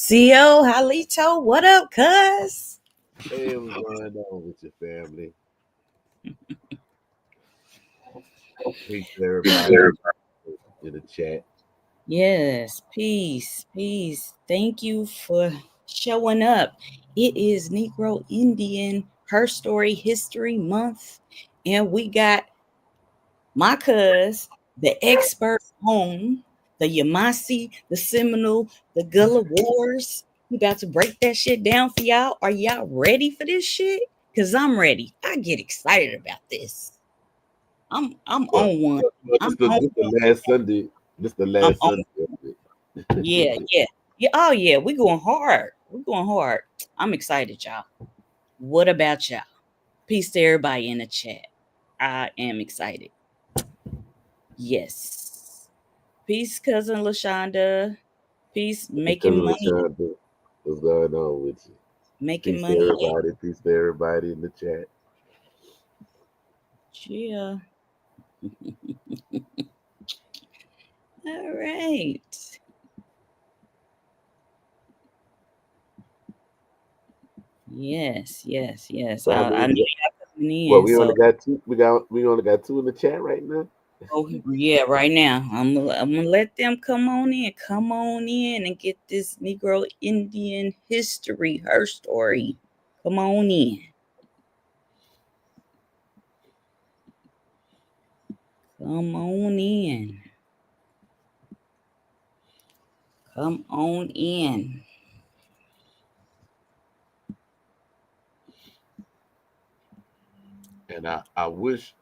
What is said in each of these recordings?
CO, Halito, what up, cuz? Hey, what's going on with your family? Peace to everybody in the chat. Yes, peace. Thank you for showing up. It is Negro Indian Her Story History Month, and we got my cuz, the expert on the Yamassee, the Seminole, the Gullah Wars. We about to break that shit down for y'all. Are y'all ready for this shit? Because I'm ready. I get excited about this. I'm on one. This the last Sunday. This the last Sunday. Yeah. Oh yeah, we going hard. I'm excited, y'all. What about y'all? Peace to everybody in the chat. I am excited. Yes. Peace, cousin LaShonda. Peace, making money. LaShonda, what's going on with you? Making peace money. To everybody. Peace to everybody in the chat. Yeah. All right. Yes. I know y'all coming in. Well, we only got two. We only got two in the chat right now. Oh yeah, right now. I'm gonna let them come on in and get this Negro Indian history, her story. Come on in. Come on in. Come on in. And I wish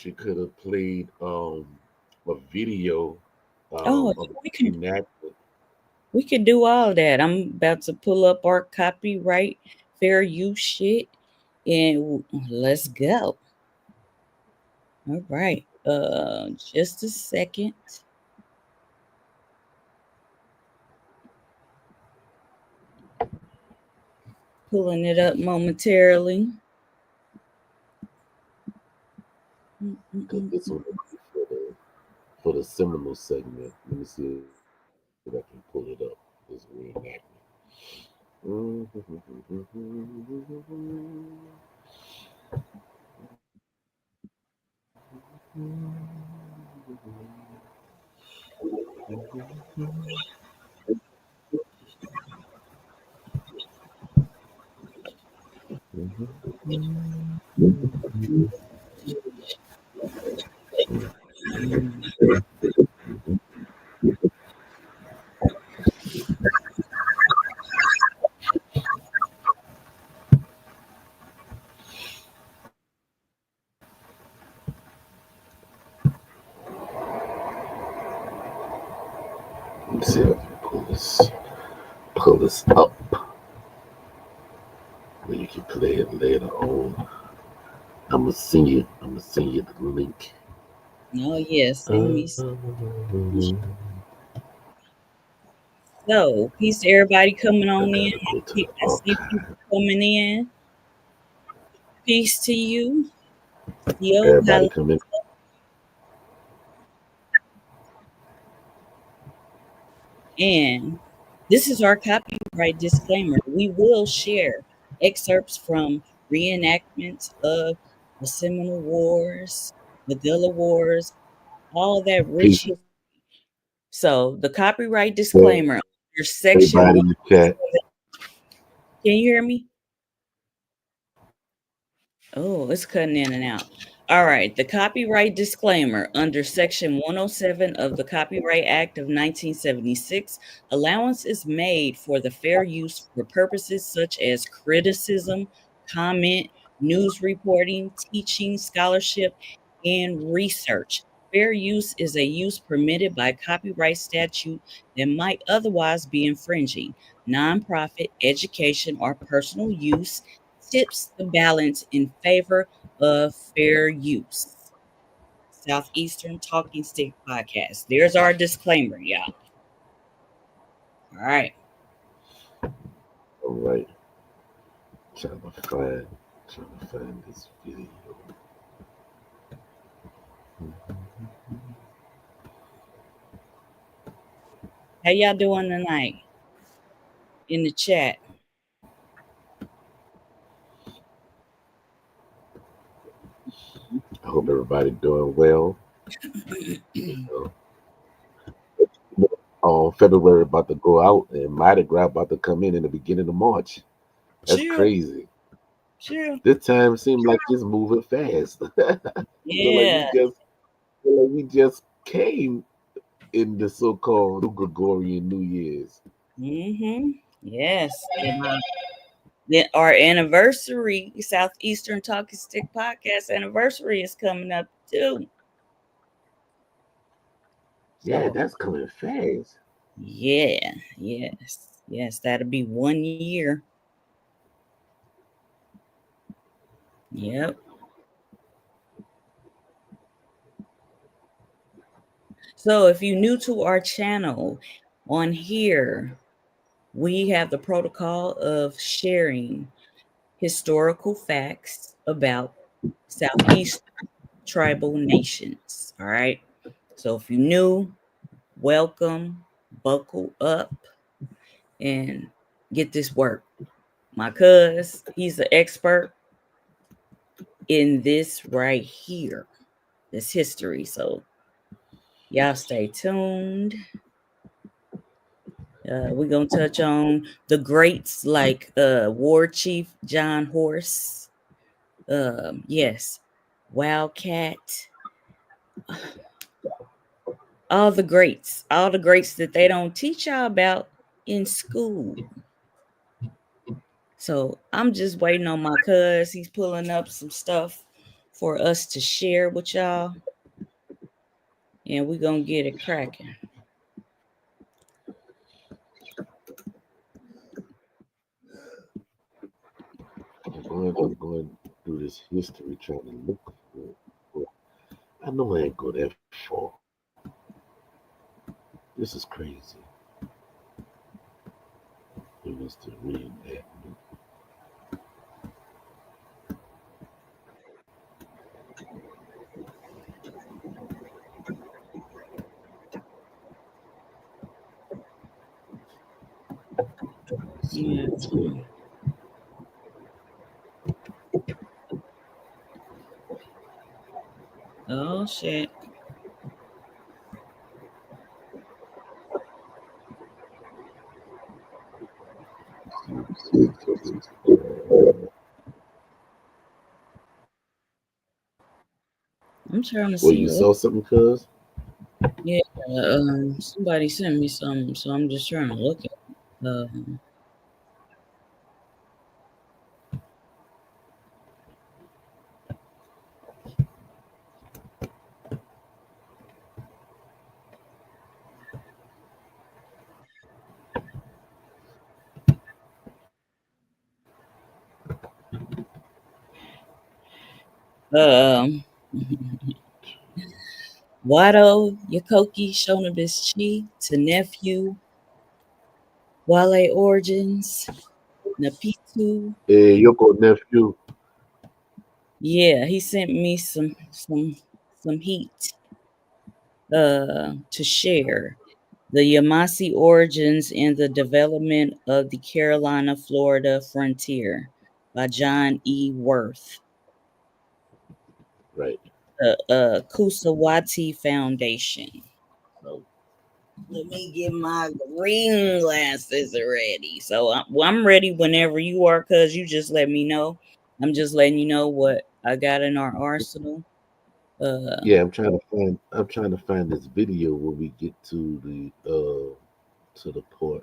you could have played a video of reenactment. We could do all that. I'm about to pull up our copyright fair use shit and let's go. All right. Just a second. Pulling it up momentarily. This one for the Seminole segment. Let me see if I can pull it up. This reenactment. Let me see if I can pull this up where you can play it later on. I'm gonna send you the link. Oh yes. So peace to everybody coming on in. I see people coming in. Peace to you. Everybody come in. And this is our copyright disclaimer. We will share excerpts from reenactments of the Seminole Wars, the Gullah Wars, all that rich history. So the copyright disclaimer, your section. Everybody in the chat. Can you hear me? Oh, it's cutting in and out. All right. The copyright disclaimer under Section 107 of the Copyright Act of 1976, allowance is made for the fair use for purposes such as criticism, comment, news reporting, teaching, scholarship, and research. Fair use is a use permitted by copyright statute that might otherwise be infringing. Nonprofit, education, or personal use tips the balance in favor of fair use. Southeastern Talking Stick Podcast. There's our disclaimer, y'all. All right. Trying to find this video. How y'all doing tonight? in the chat. I hope everybody doing well. February about to go out and Mardi Gras about to come in the beginning of March. That's crazy. This time seems like it's moving fast. Yeah. we just came in the so-called Gregorian New Year's. Yes. Our anniversary, Southeastern Talking Stick Podcast anniversary, is coming up too. Yeah, that's coming fast. Yeah, yes, that'll be 1 year. Yep. So if you're new to our channel, on here, we have the protocol of sharing historical facts about Southeast tribal nations. All right. So if you're new, welcome, buckle up, and get this work. My cuz, he's an expert in this right here, this history. So y'all stay tuned. We're gonna touch on the greats like War Chief John Horse. Yes, Wildcat. All the greats that they don't teach y'all about in school. So I'm just waiting on my cuz. He's pulling up some stuff for us to share with y'all. And we're gonna get it cracking. I'm going through this history trying to look for it. I know I ain't go that far. This is crazy. It was the Re-enactment. Yeah. Oh shit. I'm trying to see. Well, you saw something, cuz? Yeah, somebody sent me something, so I'm just trying to look at it. Wado Yakoki Shonabis to nephew, Wale Origins, Napitu. Hey, Yoko nephew. Yeah, he sent me some heat to share. The Yamassee origins and the development of the Carolina-Florida frontier by John E. Worth. Right. The Kusawati Foundation. So let me get my green glasses ready. So I'm ready whenever you are, cuz you just let me know. I'm just letting you know what I got in our arsenal. Yeah, I'm trying to find this video when we get to the port.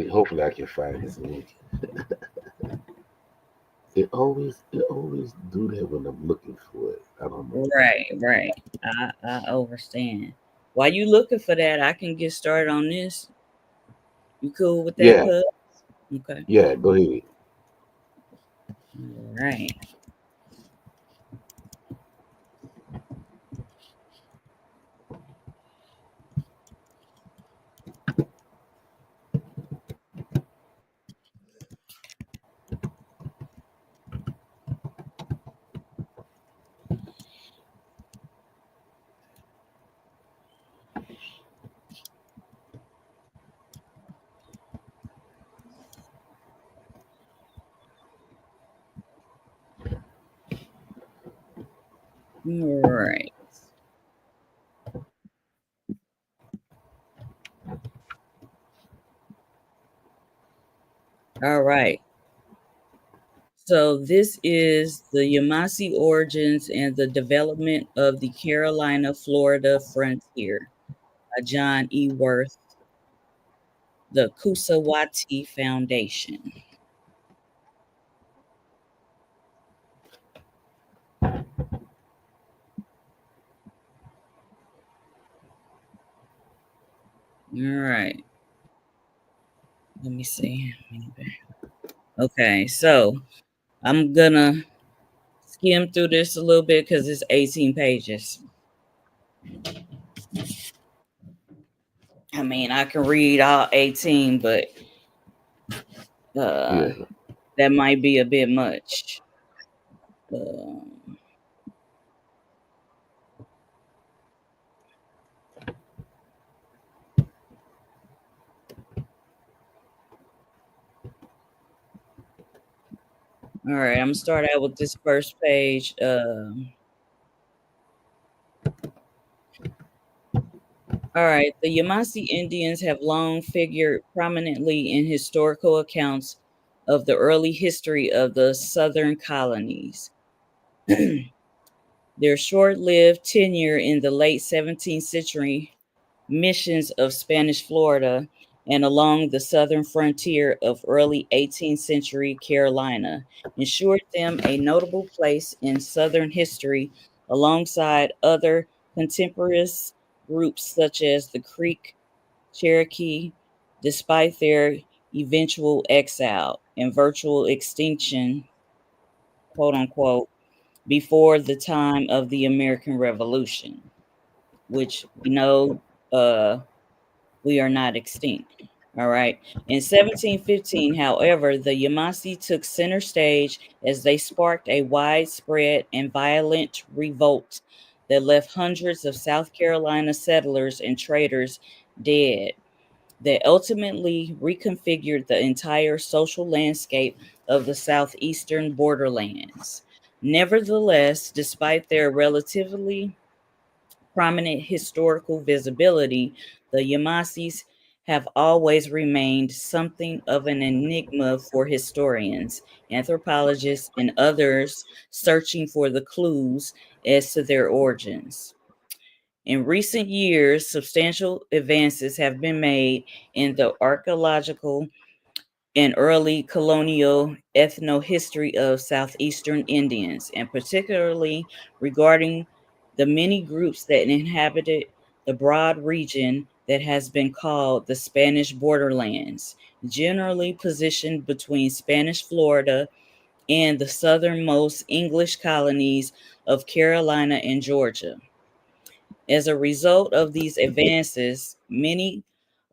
Hopefully I can find this link. It always do that when I'm looking for it. I don't know. Right. I understand. While you looking for that, I can get started on this. You cool with that, Yeah. cuz? Okay. Yeah, go ahead. All right. Right. All right. So this is the Yamassee origins and the development of the Carolina-Florida frontier by John E. Worth, the Kusawati Foundation. All right. Let me see. Okay, so I'm gonna skim through this a little bit because it's 18 pages. I mean, I can read all 18, but that might be a bit much. All right, I'm gonna start out with this first page. All right, the Yamassee Indians have long figured prominently in historical accounts of the early history of the southern colonies. Their short-lived tenure in the late 17th century missions of Spanish Florida and along the southern frontier of early 18th century Carolina ensured them a notable place in southern history alongside other contemporaneous groups such as the Creek, Cherokee, despite their eventual exile and virtual extinction, quote unquote, before the time of the American Revolution, which we know we are not extinct. All right. In 1715, however, the Yamassee took center stage as they sparked a widespread and violent revolt that left hundreds of South Carolina settlers and traders dead, that ultimately reconfigured the entire social landscape of the southeastern borderlands. Nevertheless, despite their relatively prominent historical visibility, the Yamassees have always remained something of an enigma for historians, anthropologists, and others searching for the clues as to their origins. In recent years, substantial advances have been made in the archaeological and early colonial ethnohistory of southeastern Indians, and particularly regarding the many groups that inhabited the broad region that has been called the Spanish borderlands, generally positioned between Spanish Florida and the southernmost English colonies of Carolina and Georgia. As a result of these advances, many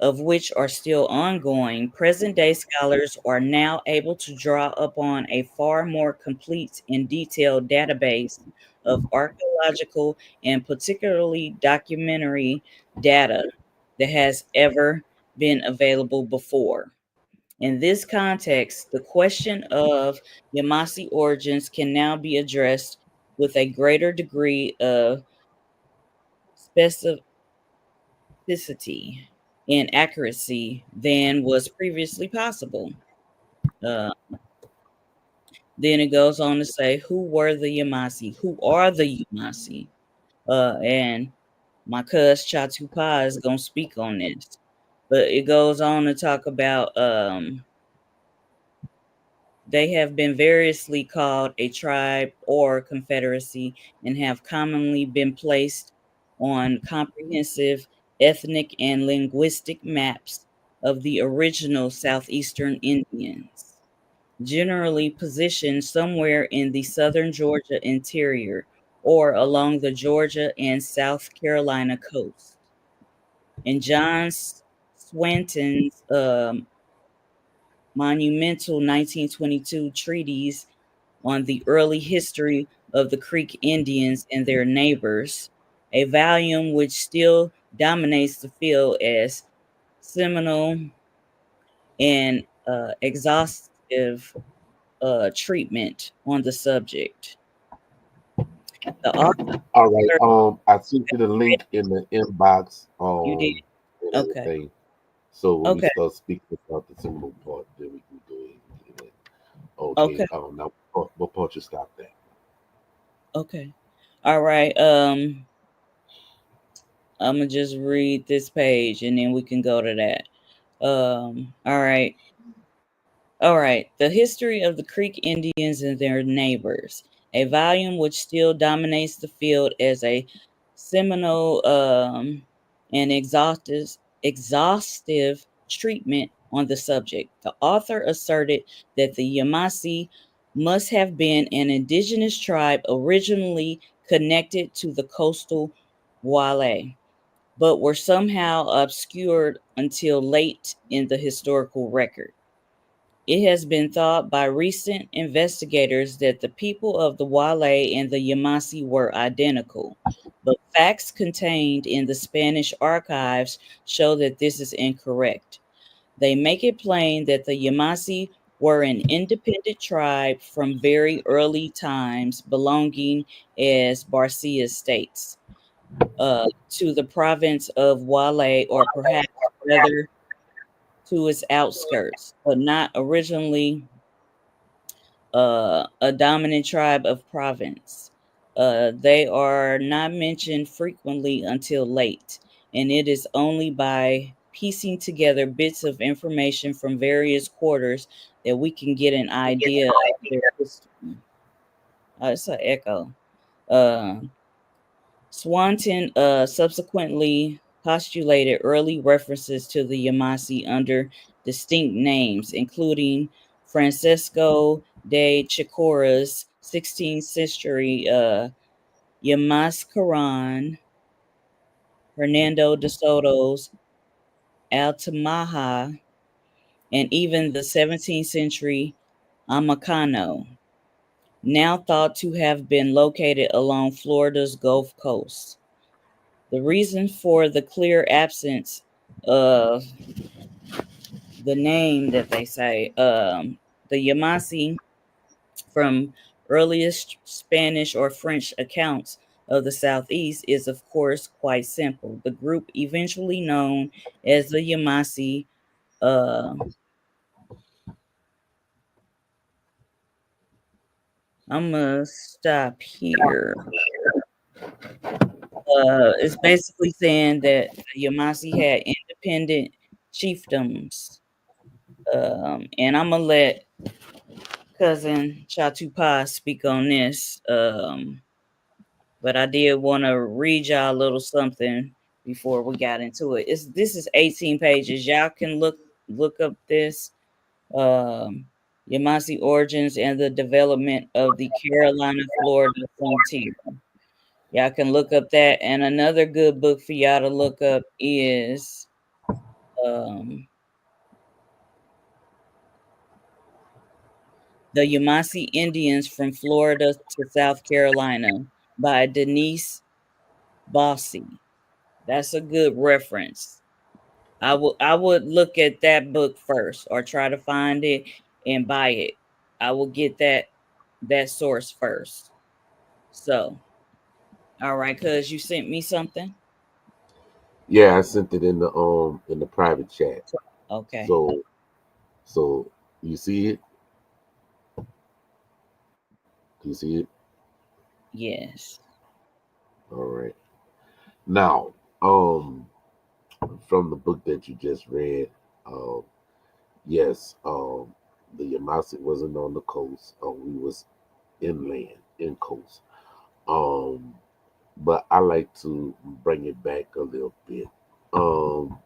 of which are still ongoing, present day scholars are now able to draw upon a far more complete and detailed database of archaeological and particularly documentary data that has ever been available before. In this context, the question of Yamassee origins can now be addressed with a greater degree of specificity and accuracy than was previously possible. Uh, then it goes on to say, who were the Yamassee? Who are the Yamassee? And my cuz ChitoPa is going to speak on this. But it goes on to talk about they have been variously called a tribe or confederacy and have commonly been placed on comprehensive ethnic and linguistic maps of the original southeastern Indians, generally positioned somewhere in the southern Georgia interior or along the Georgia and South Carolina coast. In John Swanton's monumental 1922 treatise on the early history of the Creek Indians and their neighbors, a volume which still dominates the field as seminal and exhaustive treatment on the subject. The author. All right. I sent you the link in the inbox. You did. And Okay. everything. So when we Okay. start speaking about the Seminole part, then we can go ahead and get it. Okay. Okay. Now what part you stop there? Okay. All right. I'm gonna just read this page and then we can go to that. All right. All right. The History of the Creek Indians and Their Neighbors, a volume which still dominates the field as a seminal and exhaustive treatment on the subject. The author asserted that the Yamassee must have been an indigenous tribe originally connected to the coastal Wale, but were somehow obscured until late in the historical record. It has been thought by recent investigators that the people of the Wale and the Yamassee were identical, but facts contained in the Spanish archives show that this is incorrect. They make it plain that the Yamassee were an independent tribe from very early times, belonging, as Barcia states, to the province of Wale, or perhaps rather to its outskirts, but not originally a dominant tribe of province. They are not mentioned frequently until late, and it is only by piecing together bits of information from various quarters that we can get an idea of their history. It's an echo. Uh, Swanton subsequently postulated early references to the Yamassee under distinct names, including Francisco de Chicора's 16th century Yamascaran, Hernando de Soto's Altamaha, and even the 17th century Amacano, now thought to have been located along Florida's Gulf Coast. The reason for the clear absence of the name that they say, the Yamassee, from earliest Spanish or French accounts of the Southeast, is of course quite simple. The group eventually known as the Yamassee, uh, I'm gonna stop here. It's basically saying that the Yamassee had independent chiefdoms. And I'm gonna let cousin ChitoPa speak on this. But I did want to read y'all a little something before we got into it. This is 18 pages. Y'all can look up this Yamassee origins and the development of the Carolina Florida frontier. Y'all can look up that. And another good book for y'all to look up is The Yamassee Indians from Florida to South Carolina by Denise Bossy. That's a good reference. I would look at that book first or try to find it and buy it. I will get that source first. So, all right, cuz you sent me something? Yeah, I sent it in the private chat. Okay. So you see it? Do you see it? Yes. All right. Now, from the book that you just read, yes, the Yamassee wasn't on the coast. We was inland, in coast. Um, but I like to bring it back a little bit. Um,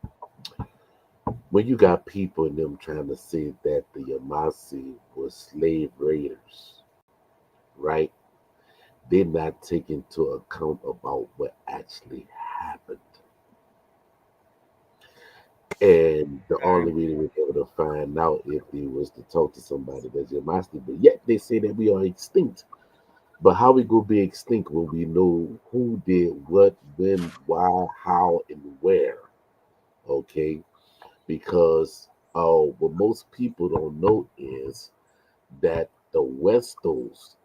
when you got people in them trying to say that the Yamassee was slave raiders, right? They're not taking into account about what actually happened. And the only way they were able to find out if they was to talk to somebody that's Yamassee, but yet they say that we are extinct. But how we go be extinct when we know who did what, when, why, how, and where? Okay, because what most people don't know is that the Westos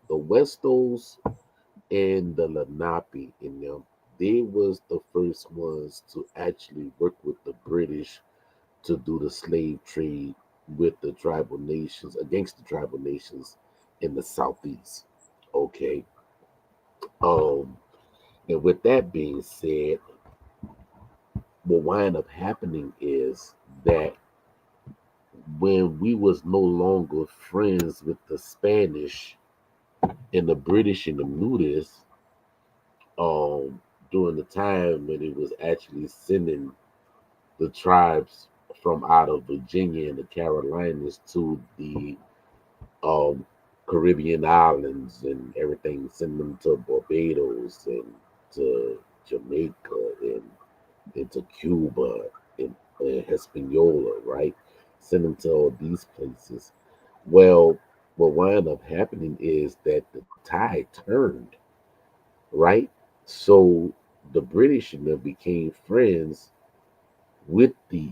and the Lenape in them, they was the first ones to actually work with the British to do the slave trade with the tribal nations against the tribal nations in the southeast. Okay. Um, and with that being said, what wind up happening is that when we was no longer friends with the Spanish and the British and the knew this, um, during the time when it was actually sending the tribes from out of Virginia and the Carolinas to the um, Caribbean islands and everything, send them to Barbados and to Jamaica and to Cuba and Hispaniola, right? Send them to all these places. Well, what wound up happening is that the tide turned, right? So the British and them became friends with the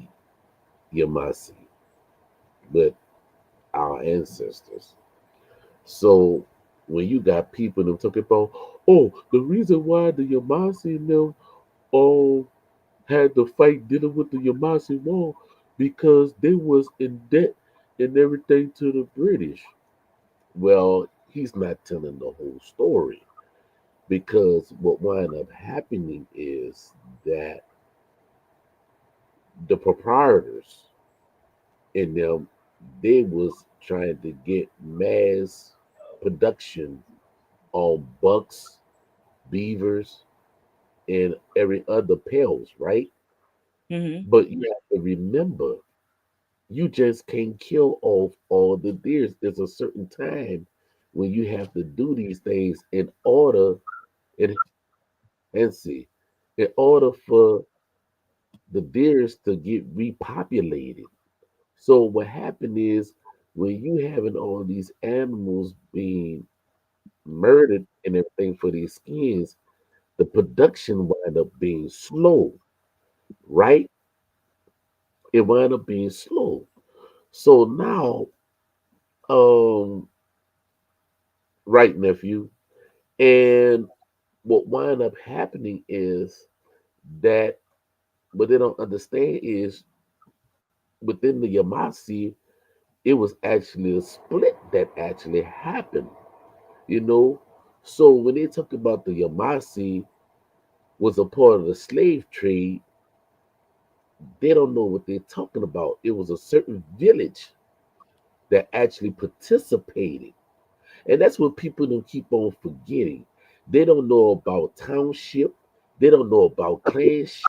Yamassee, with our ancestors. So when you got people them talking about, oh, the reason why the Yamassee and them all had to fight dealing with the Yamasee War because they was in debt and everything to the British. Well, he's not telling the whole story because what wound up happening is that the proprietors in them, they was trying to get mass production on bucks, beavers, and every other pells, right? Mm-hmm. But you have to remember, you just can't kill off all the deers. There's a certain time when you have to do these things in order and see, in order for the deers to get repopulated. So what happened is when you having all these animals being murdered and everything for these skins, the production wind up being slow, right? It wind up being slow. So now, um, right, nephew, and what wind up happening is that what they don't understand is within the Yamassee, it was actually a split that actually happened, you know. So when they talk about the Yamassee was a part of the slave trade, they don't know what they're talking about. It was a certain village that actually participated. And that's what people don't keep on forgetting. They don't know about township. They don't know about clanship.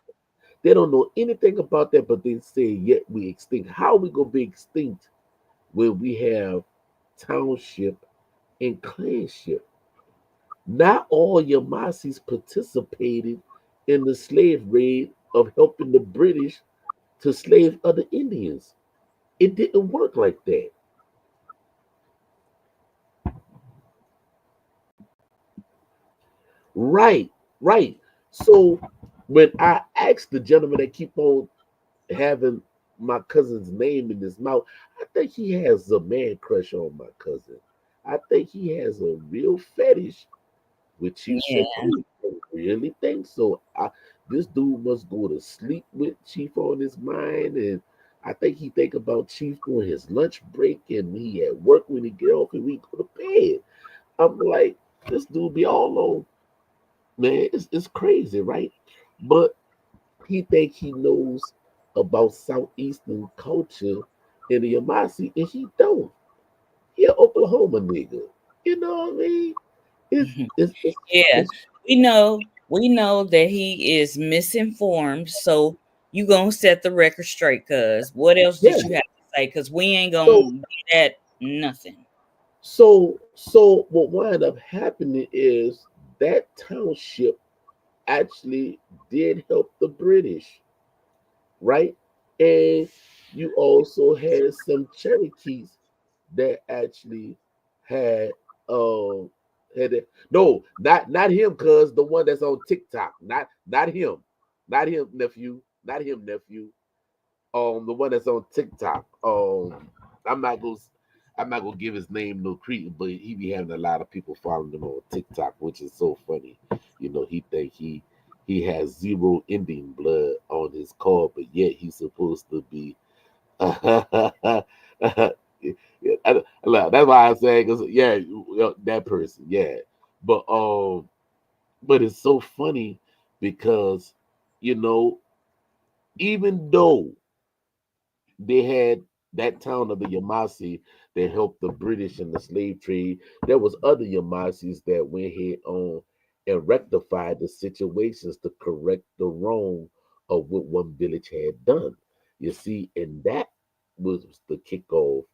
They don't know anything about that, but they say, yet we extinct. How we gonna be extinct when we have township and clanship? Not all Yamasees participated in the slave raid of helping the British to slave other Indians. It didn't work like that. Right, right. So when I asked the gentleman that keep on having my cousin's name in his mouth, I think he has a man crush on my cousin. I think he has a real fetish with Chief Yeah. Sekou. I really think so. This dude must go to sleep with Chief on his mind, and I think he think about Chief during his lunch break, and he at work when he get off, and we go to bed. I'm like, this dude be all on, man. It's crazy, right? But he think he knows about southeastern culture in the Yamassee, and he don't. He an Oklahoma nigga. You know what I mean? It's it's it's, Yeah. it's We know that he is misinformed. So you gonna set the record straight, cuz what else yeah. did you have to say? Cause we ain't So gonna be that nothing. so what wound up happening is that township actually did help the British, right? And you also had some Cherokees that actually had had it. No, not him, cuz the one that's on TikTok. Not him. Not him, nephew. Not him, nephew. The one that's on TikTok. I'm not gonna I'm not gonna give his name no credence, but he be having a lot of people following him on TikTok, which is so funny. He think he has zero Indian blood on his card, but yet he's supposed to be. That's why I say, cause yeah, that person, yeah. But but it's so funny because you know, even though they had that town of the Yamassee that helped the British in the slave trade. There was other Yamassees that went ahead on and rectified the situations to correct the wrong of what one village had done. You see, and that was the kickoff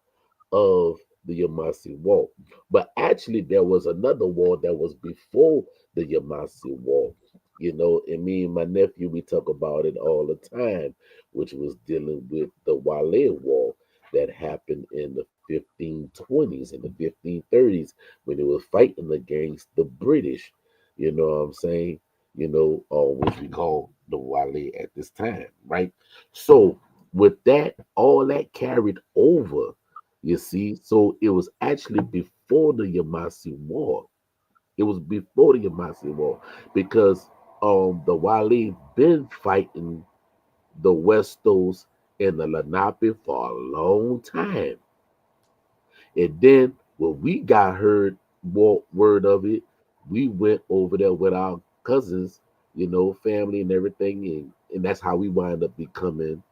of the Yamassee War. But actually, there was another war that was before the Yamassee War. And me and my nephew, we talk about it all the time, which was dealing with the Wale War that happened in the 1520s and the 1530s when they were fighting against the British. You know what I'm saying? Which we call the Wale at this time, right? So with that, all that carried over, you see. So it was actually before the Yamassee War. It was before the Yamassee War because the Wale been fighting the Westos and the Lenape for a long time. And then when we got word of it, we went over there with our cousins, family and everything, and that's how we wind up becoming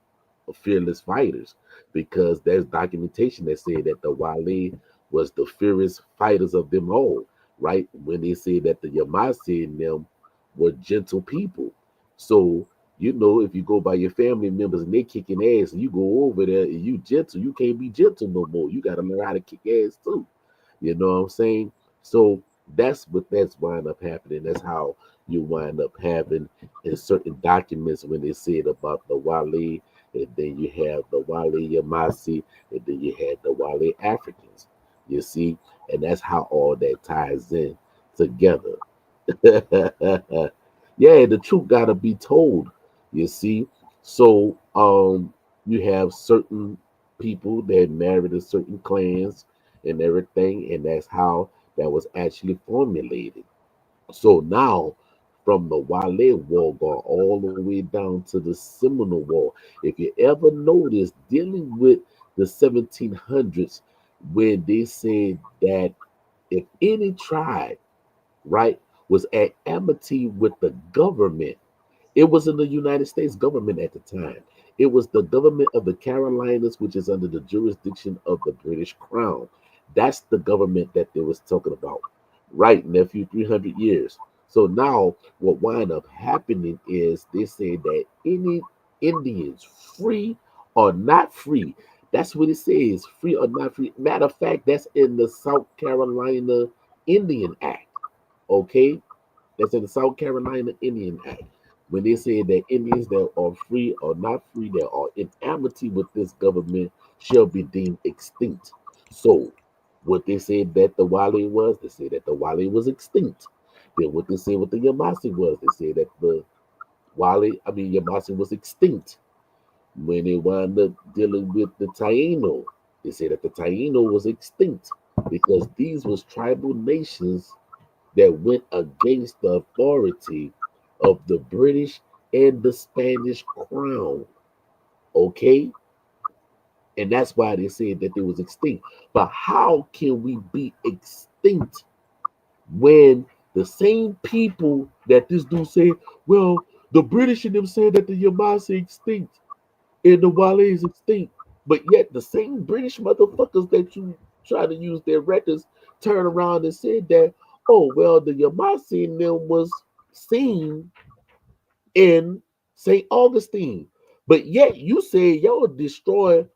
fearless fighters because there's documentation that said that the Wale was the fiercest fighters of them all, right? When they say that the Yamassee and them were gentle people. So, if you go by your family members and they kicking ass and you go over there and you gentle, you can't be gentle no more. You got to learn how to kick ass too. You know what I'm saying? So that's wind up happening. That's how you wind up having in certain documents when they said about the Wale, and then you have the Wale Yamassee, and then you had the Wale Africans. You see, and that's how all that ties in together. Yeah, the truth gotta be told. You see, so you have certain people that married to certain clans and everything, and that's how that was actually formulated. So now, from the Wale War going all the way down to the Seminole War, if you ever notice, dealing with the 1700s, when they said that if any tribe, right, was at amity with the government, it wasn't the United States government at the time. It was the government of the Carolinas, which is under the jurisdiction of the British Crown. That's the government that they was talking about. Right, nephew, 300 years. So now what wind up happening is they say that any Indians, free or not free, that's what it says, free or not free. Matter of fact, that's in the South Carolina Indian Act. Okay, that's in the South Carolina Indian Act. When they say that Indians that are free or not free, that are in amity with this government, shall be deemed extinct. So, what they said that the Wale was, they say that the Wale was extinct. Then what they say what the Yamassee was, they say that the Yamassee was extinct. When they wound up dealing with the Taino, they say that the Taino was extinct because these was tribal nations that went against the authority of the British and the Spanish crown. Okay? And that's why they said that they was extinct. But how can we be extinct when the same people that this dude said, well, the British and them said that the Yamassee extinct and the Wale is extinct, but yet the same British motherfuckers that you try to use their records turn around and said that, oh well, the Yamassee and them was seen in St. Augustine, but yet you say y'all destroy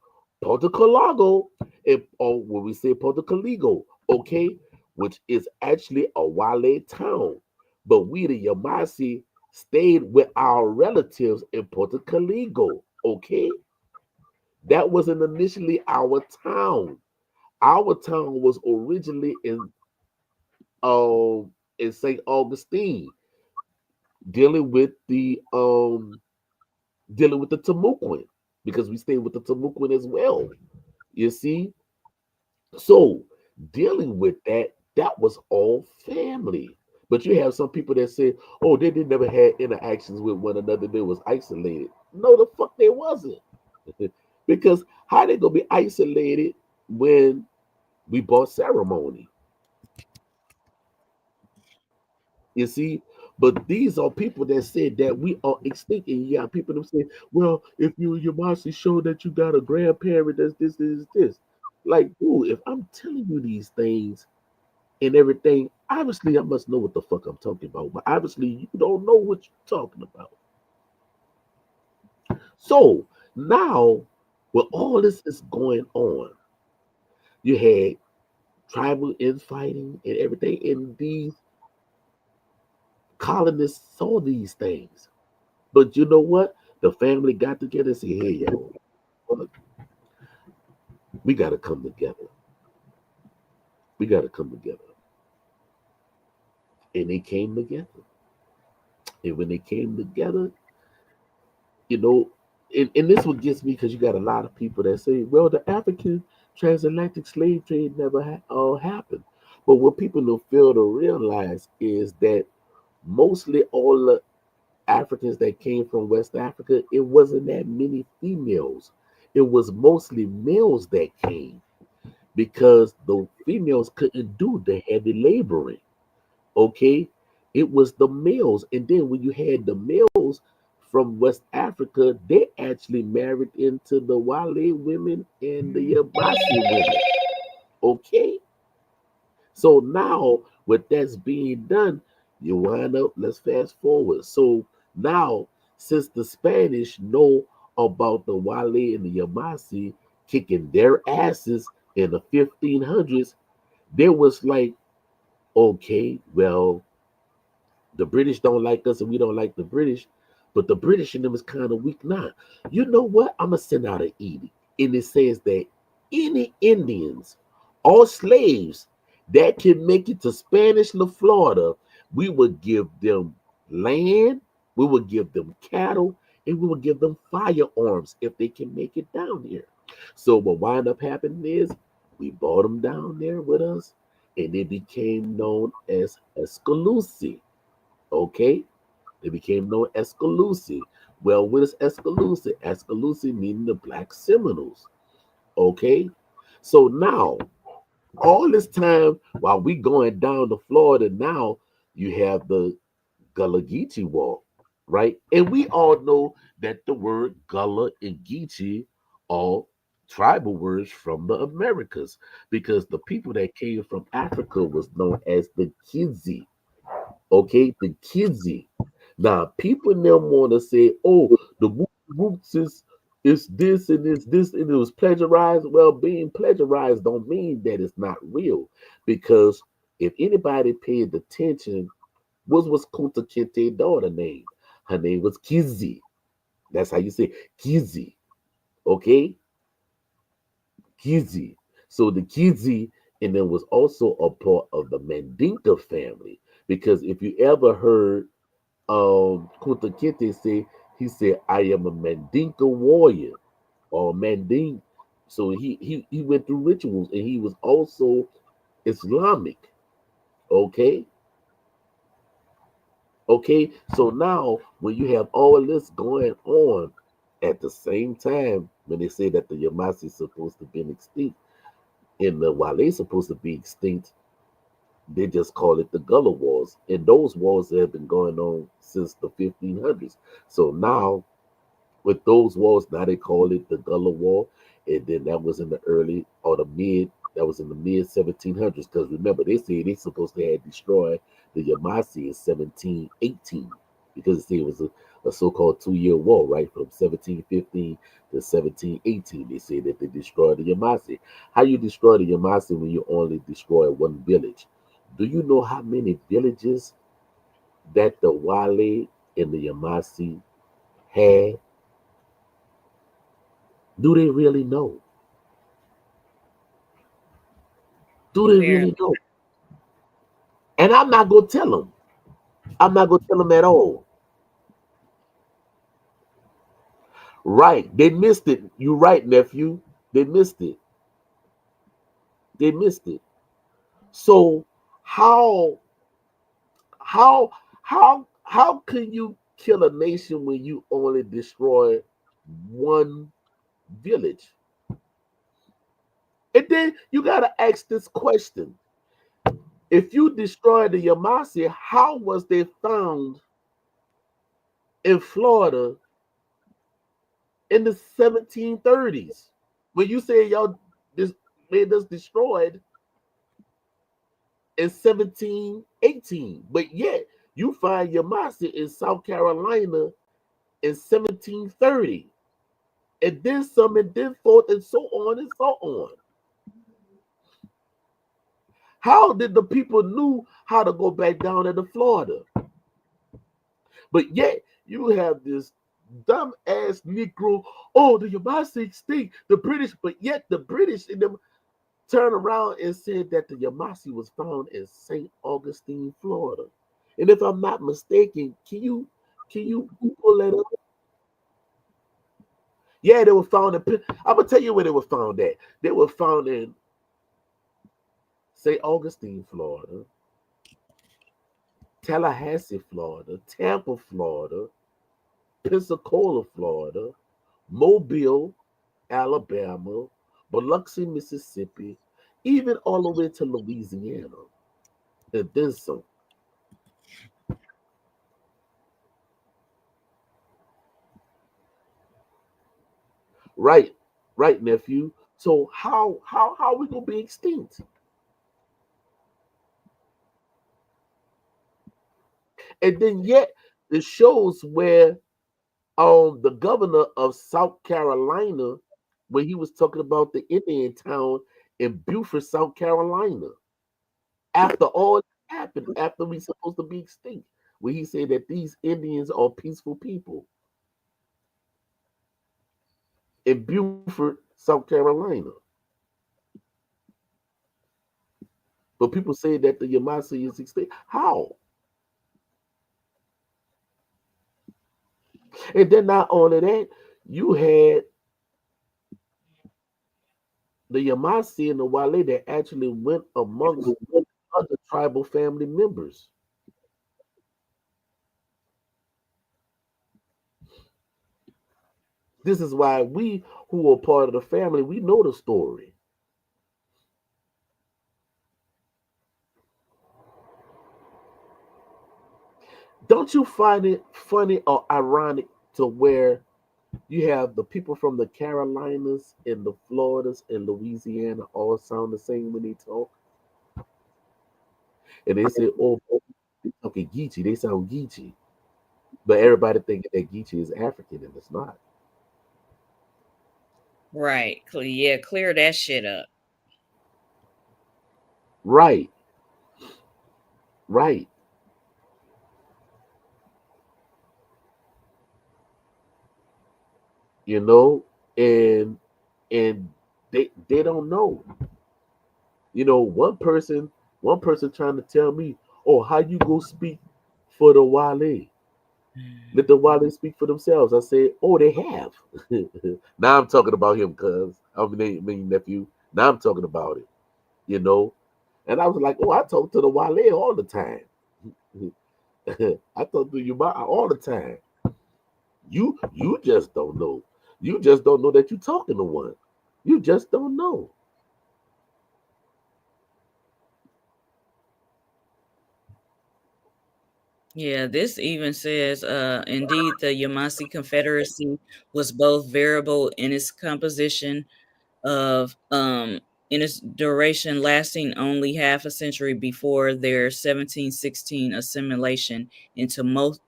Porto Calago and or when we say Porto Caligo, okay, which is actually a Wale town, but we the Yamassee stayed with our relatives in Porto Caligo, okay. That wasn't initially our town. Our town was originally in St. Augustine, dealing with the dealing with the Timucuan because we stayed with the Timucuan as well. You see, So dealing with that, that was all family. But you have some people that say, oh, they didn't never had interactions with one another. They was isolated. No, the fuck they wasn't. Because how they gonna be isolated when we bought ceremony? You see, but these are people that said that we are extinct. And you got people that say, well, if you your Yamassee show that you got a grandparent that's this. Like, dude, if I'm telling you these things and everything, obviously I must know what the fuck I'm talking about. But obviously you don't know what you're talking about. So now, with all this is going on, you had tribal infighting and everything, and these colonists saw these things. But you know what? The family got together and said, hey, yo, look, we got to come together. We got to come together. And they came together. And when they came together, you know, and this what gets me because you got a lot of people that say, well, the African transatlantic slave trade never happened. But what people don't fail to realize is that mostly all the Africans that came from West Africa, it wasn't that many females. It was mostly males that came because the females couldn't do the heavy laboring. Okay, it was the males, and then when you had the males from West Africa, they actually married into the Wale women and the Yamassee women. Okay, so now with that's being done, you wind up. Let's fast forward. So now, since the Spanish know about the Wale and the Yamassee kicking their asses in the 1500s, there was like, okay, well, the British don't like us and we don't like the British, but the British in them is kind of weak now. You know what? I'm gonna send out an edict, and it says that any Indians or slaves that can make it to Spanish La Florida, we would give them land, we would give them cattle, and we would give them firearms if they can make it down here. So what wind up happening is we brought them down there with us, and they became known as Escaluse. Okay, they became known as Escaluse. Well, what is Escaluse? Escaluse meaning the Black Seminoles. Okay, so now all this time while we going down to Florida, now you have the Gullah Geechee War, right? And we all know that the word Gullah and Geechee are tribal words from the Americas because the people that came from Africa was known as the Kizzi. Okay, the Kizzy. Now, people now want to say, oh, the Woots is this and this, and it was plagiarized. Well, being plagiarized don't mean that it's not real. Because if anybody paid attention, what was Kunta Kinte's daughter name? Her name was Kizzy. That's how you say Kizzy. Okay? Kizzy. So the Kizzy, and then was also a part of the Mandinka family. Because if you ever heard Kunta Kinte say, he said, I am a Mandinka warrior or Manding. So he went through rituals and he was also Islamic. Okay. Okay. So now when you have all this going on at the same time, when they say that the Yamassee is supposed to be extinct, and while they're supposed to be extinct, they just call it the Gullah Wars. And those wars have been going on since the 1500s. So now, with those wars, now they call it the Gullah War. And then that was in the early or the mid, that was in the mid 1700s. Because remember, they say they supposed to have destroyed the Yamassee in 1718 because it was a so-called 2-year war, right? From 1715 to 1718. They say that they destroyed the Yamassee. How you destroy the Yamassee when you only destroy one village? Do you know how many villages that the Wale and the Yamassee had? Do they really know? Do they Apparently, really know? And I'm not gonna tell them. I'm not gonna tell them at all. Right? They missed it. You're right, nephew. They missed it. They missed it. So how how can you kill a nation when you only destroy one village? And then you gotta ask this question. If you destroy the Yamassee, how was they found in Florida in the 1730s? When you say y'all made us destroyed in 1718, but yet you find Yamassee in South Carolina in 1730, and then some, and then forth, and so on and so on. How did the people knew how to go back down into Florida? But yet you have this dumb ass Negro. Oh, the Yamassee stink, the British, but yet the British in them turned around and said that the Yamassee was found in St. Augustine, Florida. And if I'm not mistaken, can you pull that up? Yeah, they were found in. I'm gonna tell you where they were found at. They were found in St. Augustine, Florida, Tallahassee, Florida, Tampa, Florida, Pensacola, Florida, Mobile, Alabama, Biloxi, Mississippi, even all the way to Louisiana, and then some. Right, right, nephew. So how we gonna be extinct? And then yet it shows where the governor of South Carolina, when he was talking about the Indian town in Beaufort, South Carolina, after all happened, after we supposed to be extinct, where he said that these Indians are peaceful people in Beaufort, South Carolina. But people say that the Yamassee is extinct. How? And then not only that, you had the Yamassee and the Wale that actually went amongst other tribal family members. This is why we who are part of the family, we know the story. Don't you find it funny or ironic to where you have the people from the Carolinas and the Floridas and Louisiana all sound the same when they talk? And they say, oh, they talking Geechee, they sound Geechee. But everybody thinking that Geechee is African and it's not. Right. Yeah, clear that shit up. Right, right. You know, and they don't know. You know, one person trying to tell me, oh, how you go speak for the Wale? Let the Wale speak for themselves. I said, oh, they have. Now I'm talking about him, cuz I mean nephew. Now I'm talking about it. You know, and I was like, oh, I talk to the Wale all the time. I talk to you all the time. You just don't know. You just don't know that you're talking to one. You just don't know. Yeah, this even says, indeed, the Yamassee Confederacy was both variable in its composition of in its duration lasting only half a century before their 1716 assimilation into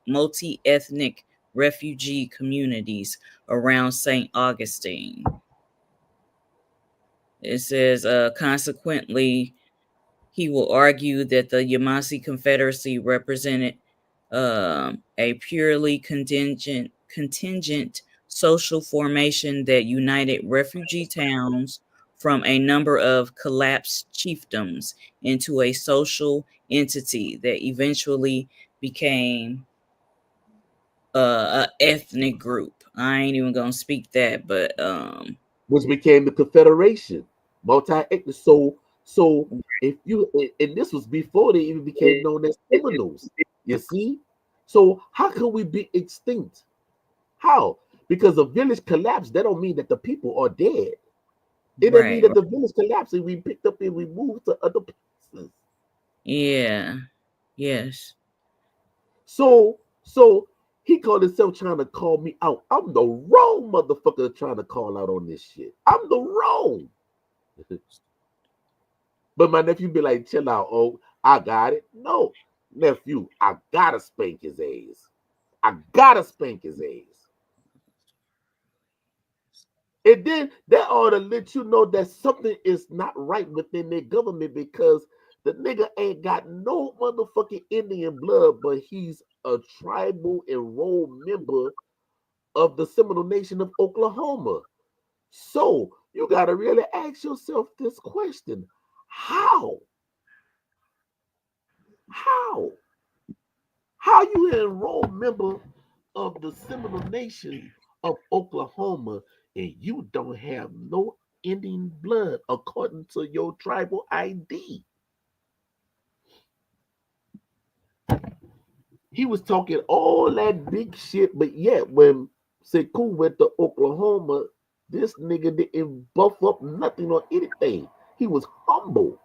multi-ethnic refugee communities around St. Augustine. It says, consequently, he will argue that the Yamassee Confederacy represented a purely contingent social formation that united refugee towns from a number of collapsed chiefdoms into a social entity that eventually became a ethnic group. I ain't even gonna speak that, but Which became the Confederation, multi-ethnic. So So if you and this was before they even became known as Seminoles, you see. So how can we be extinct? How? Because a village collapsed, that don't mean that the people are dead. It doesn't mean Right. that the village collapsed and we picked up and we moved to other places. Yeah. Yes. So he called himself trying to call me out. I'm the wrong motherfucker trying to call out on this shit. I'm the wrong. But my nephew be like, chill out. Oh, I got it. No, nephew, I gotta spank his ass. I gotta spank his ass. And then that ought to let you know that something is not right within their government because the nigga ain't got no motherfucking Indian blood, but he's a tribal enrolled member of the Seminole Nation of Oklahoma. So you gotta really ask yourself this question: How? How? How you an enrolled member of the Seminole Nation of Oklahoma and you don't have no Indian blood according to your tribal ID? He was talking all that big shit, but yet when Sekou went to Oklahoma, this nigga didn't buff up nothing or anything. He was humble.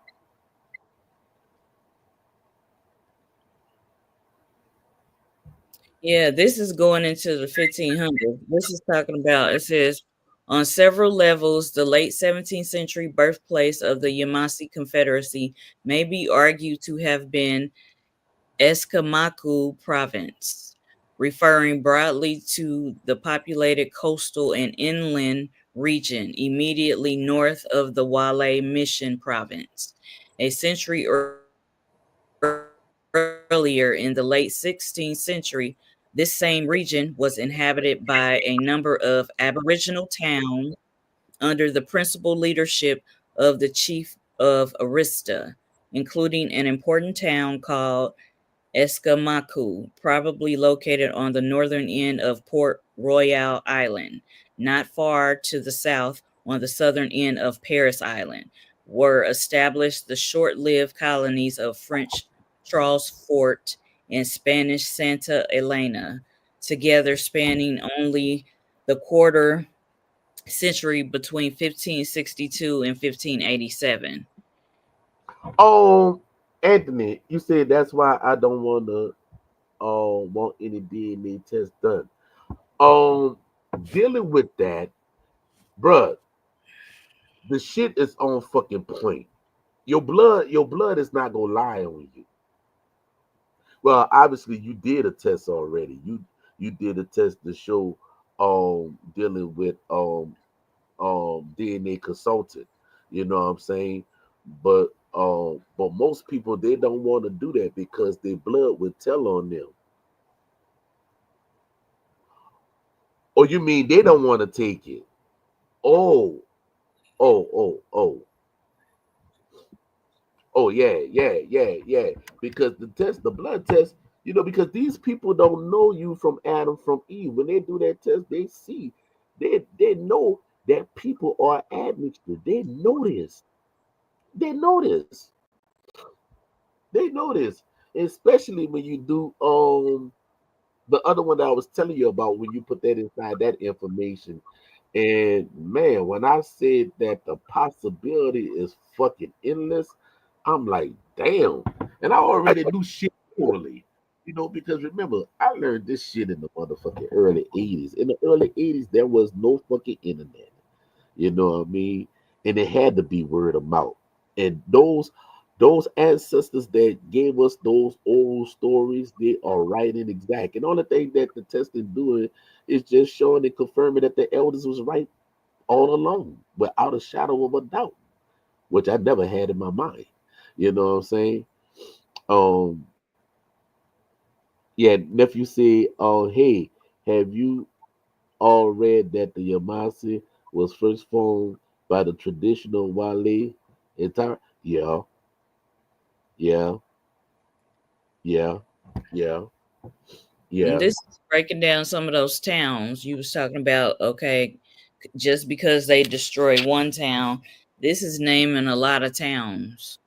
Yeah, this is going into the 1500s. This is talking about, it says, on several levels, the late 17th century birthplace of the Yamassee Confederacy may be argued to have been Escamacu province, referring broadly to the populated coastal and inland region immediately north of the Wale Mission province. A century earlier, in the late 16th century, this same region was inhabited by a number of Aboriginal towns under the principal leadership of the chief of Arista, including an important town called Escamacu, probably located on the northern end of Port Royal Island, not far to the south on the southern end of Paris Island, were established the short-lived colonies of French Charles Fort and Spanish Santa Elena, together spanning only the quarter century between 1562 and 1587. Anthony, you said that's why I don't want any DNA test done. Um, Dealing with that, bruh, the shit is on fucking point. Your blood is not gonna lie on you. Well, obviously you did a test already. You did a test to show dealing with DNA consultant. You know what I'm saying? But most people they don't want to do that because their blood would tell on them. Or you mean they don't want to take it? Oh, oh. Oh yeah. Because the blood test, because these people don't know you from Adam from Eve. When they do that test, they see, they know that people are admixture. They know this. They know this. They know this. Especially when you do the other one that I was telling you about when you put that inside that information. And man, when I said that the possibility is fucking endless, I'm like, damn. And I already knew shit poorly. Because remember, I learned this shit in the motherfucking early 80s. In the early 80s, there was no fucking internet. You know what I mean? And it had to be word of mouth. And those ancestors that gave us those old stories, they are right and exact. And the only thing that the test is doing is just showing and confirming that the elders was right all along, without a shadow of a doubt, which I never had in my mind. You know what I'm saying? Um, yeah, nephew said, "Oh, hey, have you all read that the Yamassee was first formed by the traditional Wale entire?" Yeah, yeah, yeah, yeah, And yeah. this is breaking down some of those towns you was talking about. Okay, just because they destroy one town This is naming a lot of towns.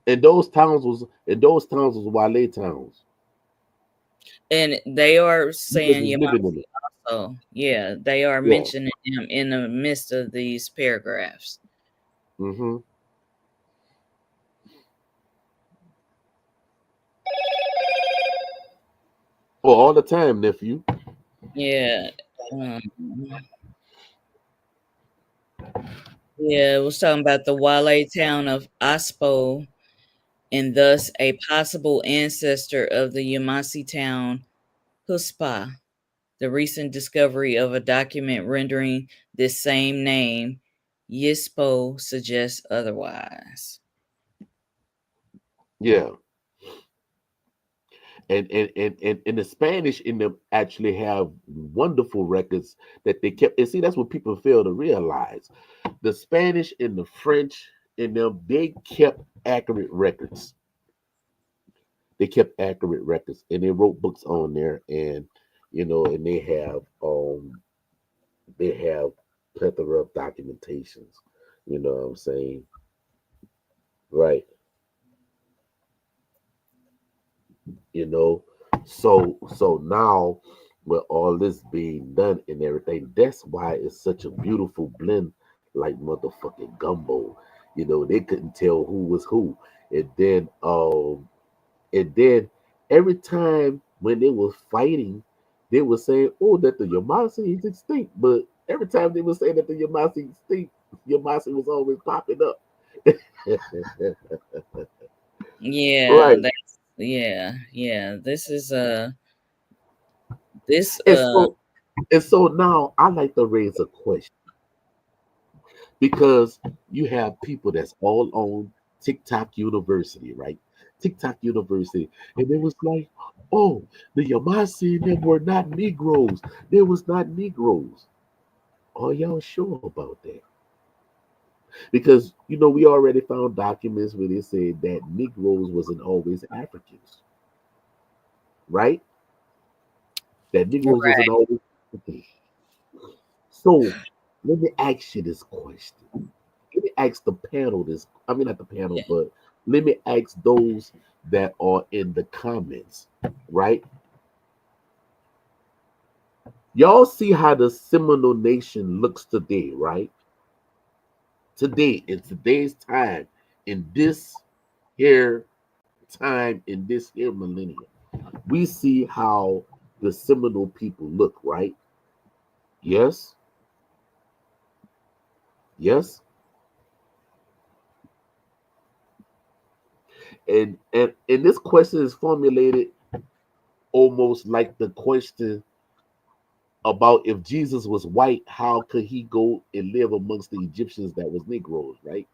And those towns was Wale towns. And they are Niggas saying was living in Yamassee it. also. Yeah, they are Yeah. mentioning them in the midst of these paragraphs. Mm-hmm. Oh, all the time, nephew. Yeah. Yeah, it was talking about the Wale town of Aspo and thus a possible ancestor of the Yamassee town Huspa. The recent discovery of a document rendering this same name, Yispo, suggests otherwise. Yeah. And the Spanish in them actually have wonderful records that they kept. And see, that's what people fail to realize. The Spanish and the French in them, they kept accurate records. They kept accurate records, and they wrote books on there, and and they have plethora of documentations. You know what I'm saying? Right. you know. So now with all this being done and everything, that's why it's such a beautiful blend, like motherfucking gumbo. They couldn't tell who was who. And then every time when they were fighting, they were saying, "Oh, that the Yamassee is extinct," but every time they were saying that the Yamassee extinct, Yamassee was always popping up. Yeah, Right. yeah. This is this And so now I like to raise a question, because you have people that's all on TikTok University, right? TikTok University. And it was like, oh, the Yamassee, they were not Negroes. They was not Negroes. Are y'all sure about that? Because, we already found documents where they said that Negroes wasn't always Africans, right? That Negroes wasn't right. always Africans. So let me ask you this question. Let me ask the panel this. I mean, not the panel, Yeah. but let me ask those that are in the comments, right? Y'all see how the Seminole Nation looks today, right? Today, in today's time, in this here time, in this here millennium, we see how the Seminole people look, right? Yes, yes. And this question is formulated almost like the question about if Jesus was white, how could he go and live amongst the Egyptians that was Negroes, right?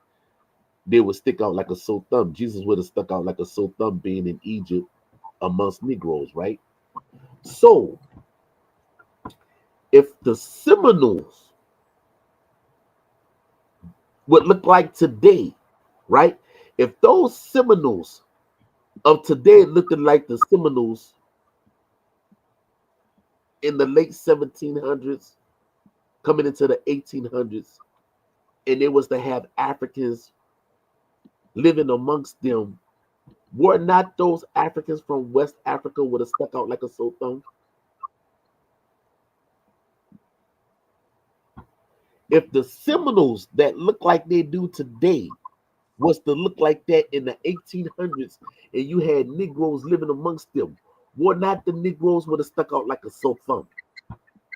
They would stick out like a sore thumb. Jesus would have stuck out like a sore thumb being in Egypt amongst Negroes, right? So if the Seminoles would look like today, right? If those Seminoles of today looking like the Seminoles in the late 1700s, coming into the 1800s, and they was to have Africans living amongst them, were not those Africans from West Africa would have stuck out like a sore thumb? If the Seminoles that look like they do today was to look like that in the 1800s, and you had Negroes living amongst them, were not the Negroes would have stuck out like a sore thumb?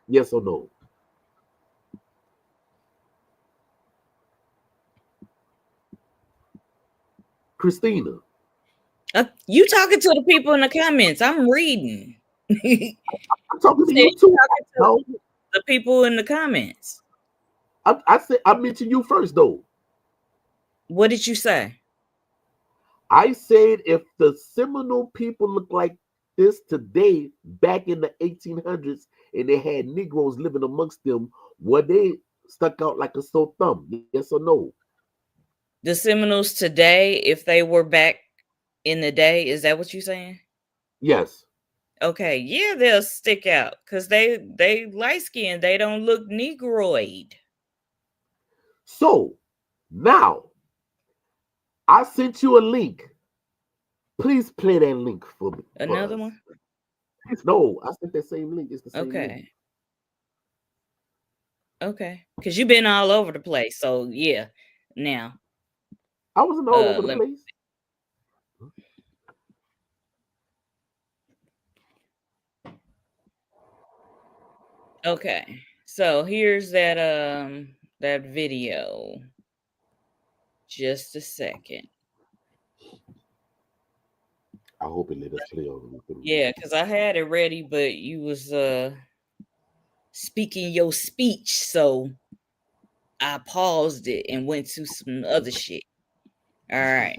Yes or no? Christina. You talking to the people in the comments. I'm reading. You I'm talking to said you you too. talking No, to the people in the comments. I said I mentioned you first though. What did you say? I said if the Seminole people look like this today, back in the 1800s, and they had Negroes living amongst them, were they stuck out like a sore thumb? Yes or no? The Seminoles today, if they were back in the day, is that what you're saying? Yes. Okay, yeah, they'll stick out because they light skinned. They don't look negroid. So Now, I sent you a link. Please play that link for me. Another one? No, I sent that same link. It's the same link. Okay. Okay. Because you've been all over the place. So, yeah. Now. I wasn't all over the place. Okay. So, here's that video. Just a second. I hope it let us play on it. Yeah, because I had it ready, but you was speaking your speech, so I paused it and went to some other shit. All right.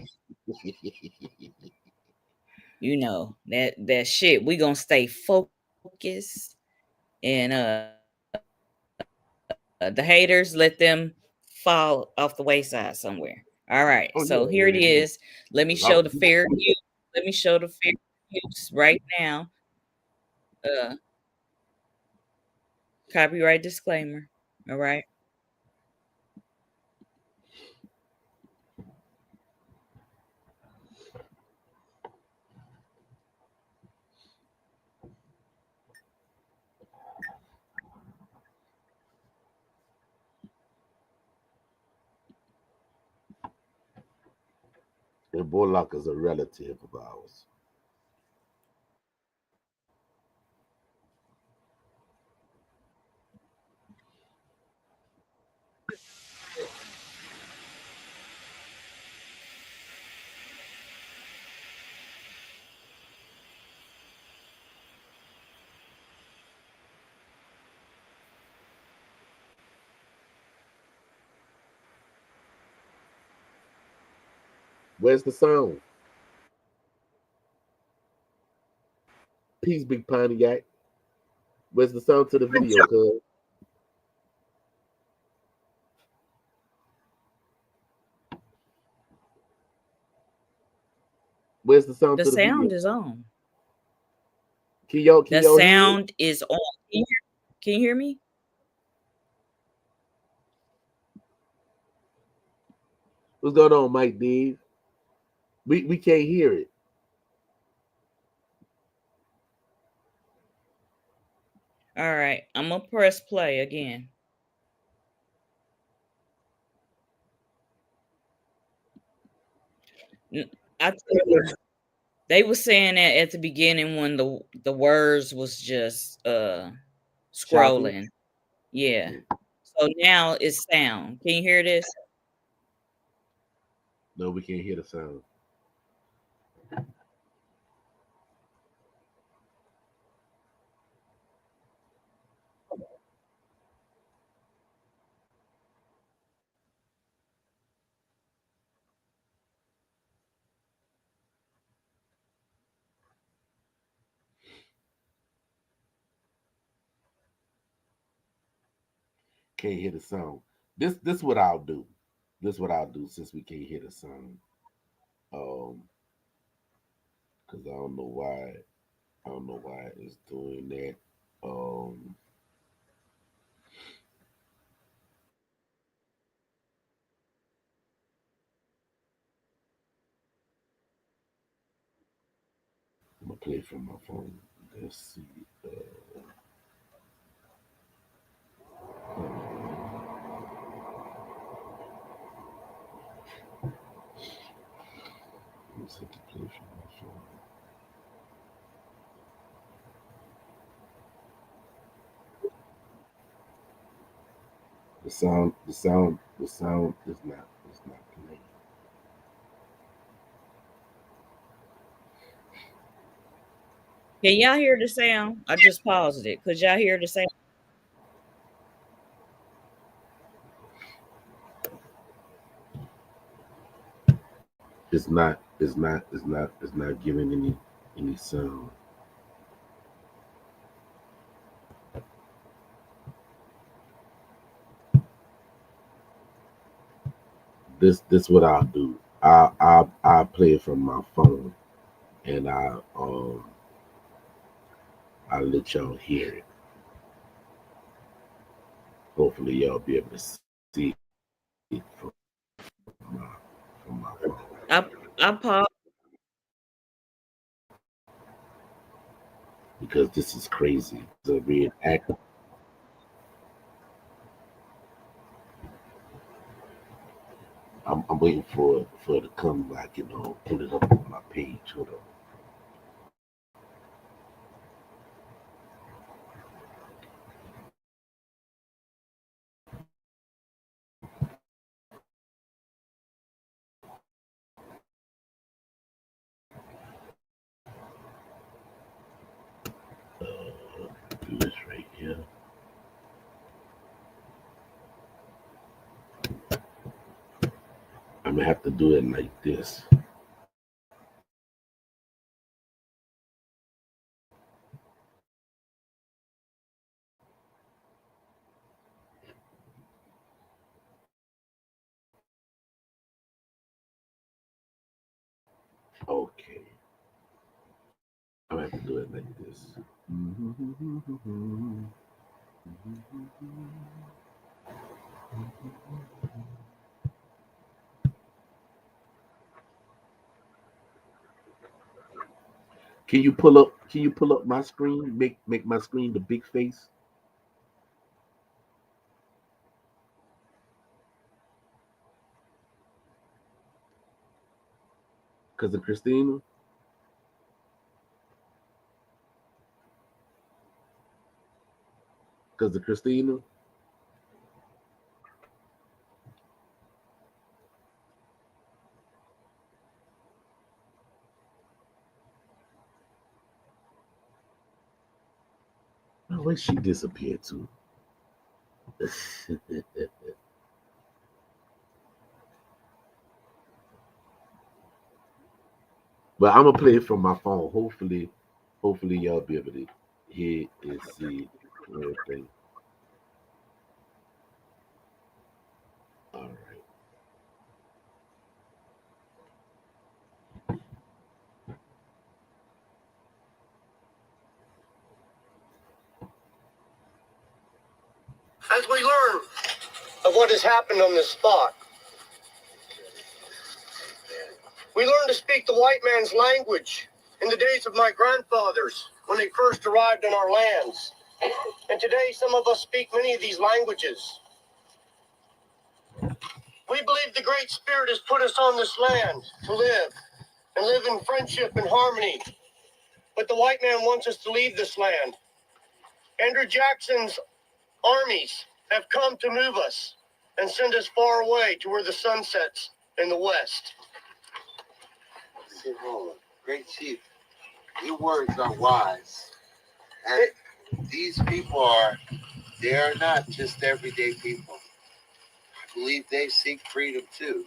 You know, that shit, we gonna stay focused, and the haters, let them fall off the wayside somewhere. All right. So here it is. Let me show the fair use. Let me show the fair use right now. Copyright disclaimer. All right. And Bullock is a relative of ours. Where's the sound? Peace, Big Pontiac. Where's the sound to the video, cuz? Where's the sound The to the video? sound is on. Can y'all The sound is on. Can you hear me? What's going on, Mike Dave? We can't hear it. All right. I'm gonna press play again. They were saying that at the beginning when the words was just scrolling. Choppy. Yeah. So now it's sound. Can you hear this? No, we can't hear the sound. Can't hear the sound. This what I'll do. This what I'll do since we can't hear the sound. Because I don't know why. I don't know why it's doing that. I'm gonna play from my phone. Let's see. Let's see to play from my phone. The sound is not playing. Can y'all hear the sound? I just paused it. Could y'all hear the sound? It's not giving any sound. This what I'll do. I'll play it from my phone, and I'll let y'all hear it. Hopefully y'all be able to see it. I paused. because this is crazy. The reenactment. I'm waiting for it to come like, put it up on my page. Hold on. Do this right here. I'm gonna have to do it like this. Okay. I'm gonna have to do it like this. Can you pull up my screen? Make my screen the big face? Cause of Christina? Cause of Christina? Oh, where she disappeared to? But I'm gonna play it from my phone. Hopefully y'all be able to hear and see everything. All right. As we learn of what has happened on this spot, we learn to speak the white man's language in the days of my grandfathers when they first arrived on our lands. And today, some of us speak many of these languages. We believe the Great Spirit has put us on this land to live and live in friendship and harmony. But the white man wants us to leave this land. Andrew Jackson's armies have come to move us and send us far away to where the sun sets in the west. Great chief, your words are wise. And these people they are not just everyday people. I believe they seek freedom too.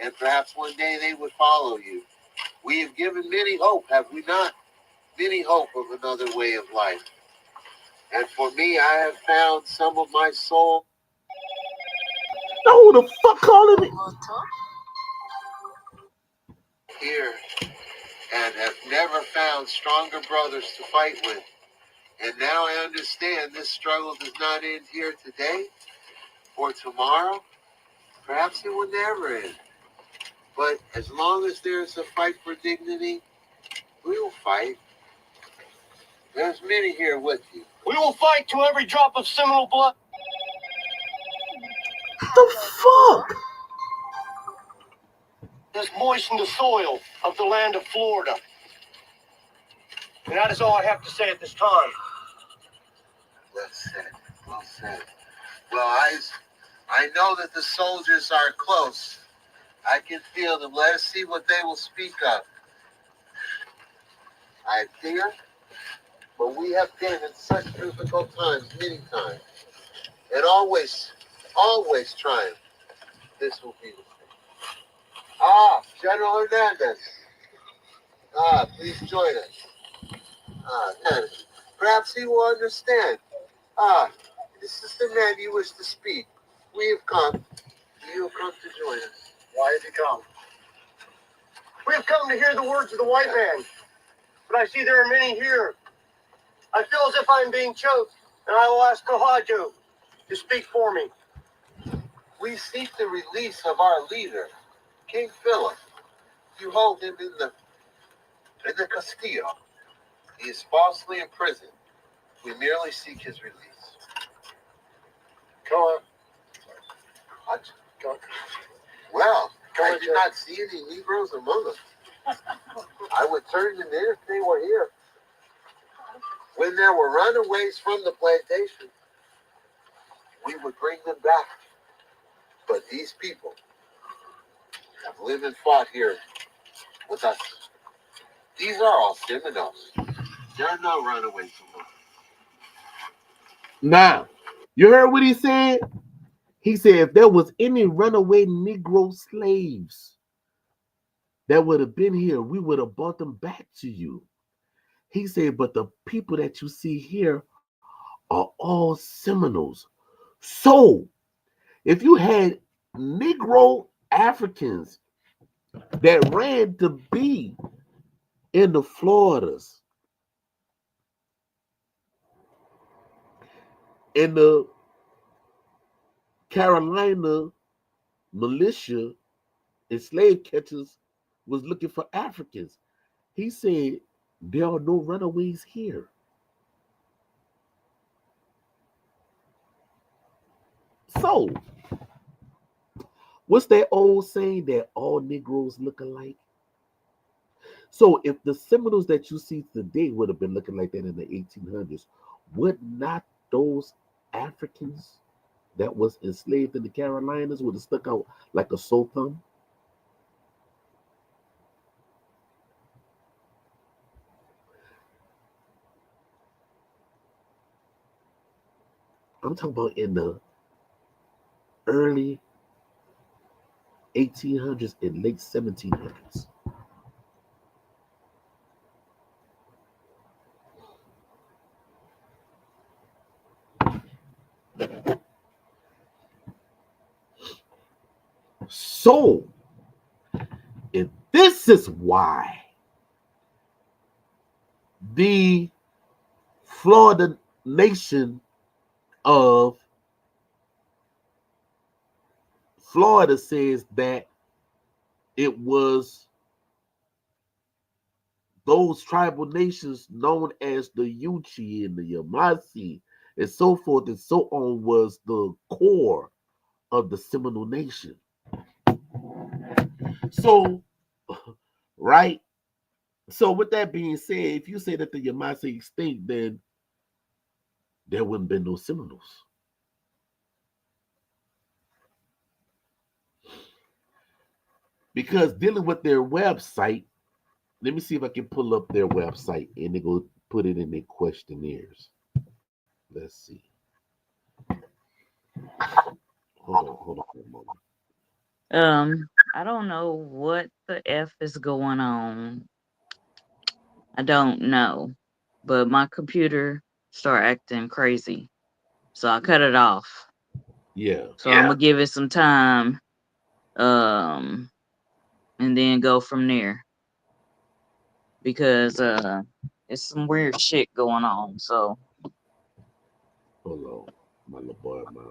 And perhaps one day they would follow you. We have given many hope, have we not? Many hope of another way of life. And for me, I have found some of my soul. Oh, who the fuck calling me? Here, and have never found stronger brothers to fight with. And now I understand this struggle does not end here today or tomorrow. Perhaps it will never end. But as long as there's a fight for dignity, we will fight. There's many here with you. We will fight to every drop of Seminole blood. The fuck? Has moistened the soil of the land of Florida. And that is all I have to say at this time. Well said. Well said. Well, I know that the soldiers are close. I can feel them. Let us see what they will speak of. I fear, but we have been in such difficult times many times. And always triumph. This will be the thing. General Hernandez. Please join us. Perhaps he will understand. This is the man you wish to speak. We have come. You have come to join us. Why have you come? We have come to hear the words of the white man. But I see there are many here. I feel as if I'm being choked, and I will ask Kohaju to speak for me. We seek the release of our leader, King Philip. you hold him in the Castillo, he is falsely imprisoned. We merely seek his release. Go on. What? Go. Well, Go I on, did Jack. not see any Negroes among them. I would turn them in if they were here. When there were runaways from the plantation, we would bring them back. But these people have lived and fought here with us. These are all Seminoles. There are no runaways from us. Now, you heard what he said? He said if there was any runaway Negro slaves that would have been here, we would have brought them back to you. He said, but the people that you see here are all Seminoles. So, if you had Negro Africans that ran to be in the Floridas, in the Carolina militia and slave catchers was looking for Africans, he said, there are no runaways here. So, what's that old saying that all Negroes look alike? So, if the Seminoles that you see today would have been looking like that in the 1800s, would not those Africans that was enslaved in the Carolinas would have stuck out like a sore thumb? I'm talking about in the early 1800s and late 1700s. So, and this is why the Florida nation of Florida says that it was those tribal nations known as the Yuchi and the Yamassee and so forth and so on was the core of the Seminole Nation. So, right? So, with that being said, if you say that the Yamassee extinct, then there wouldn't be no Seminoles. Because dealing with their website, let me see if I can pull up their website and they go put it in their questionnaires. Let's see. Hold on for a moment. I don't know what the F is going on. I don't know. But my computer started acting crazy. So I cut it off. Yeah. So I'm gonna give it some time. Um and then go from there. Because it's some weird shit going on. So Hold on. My little boy, my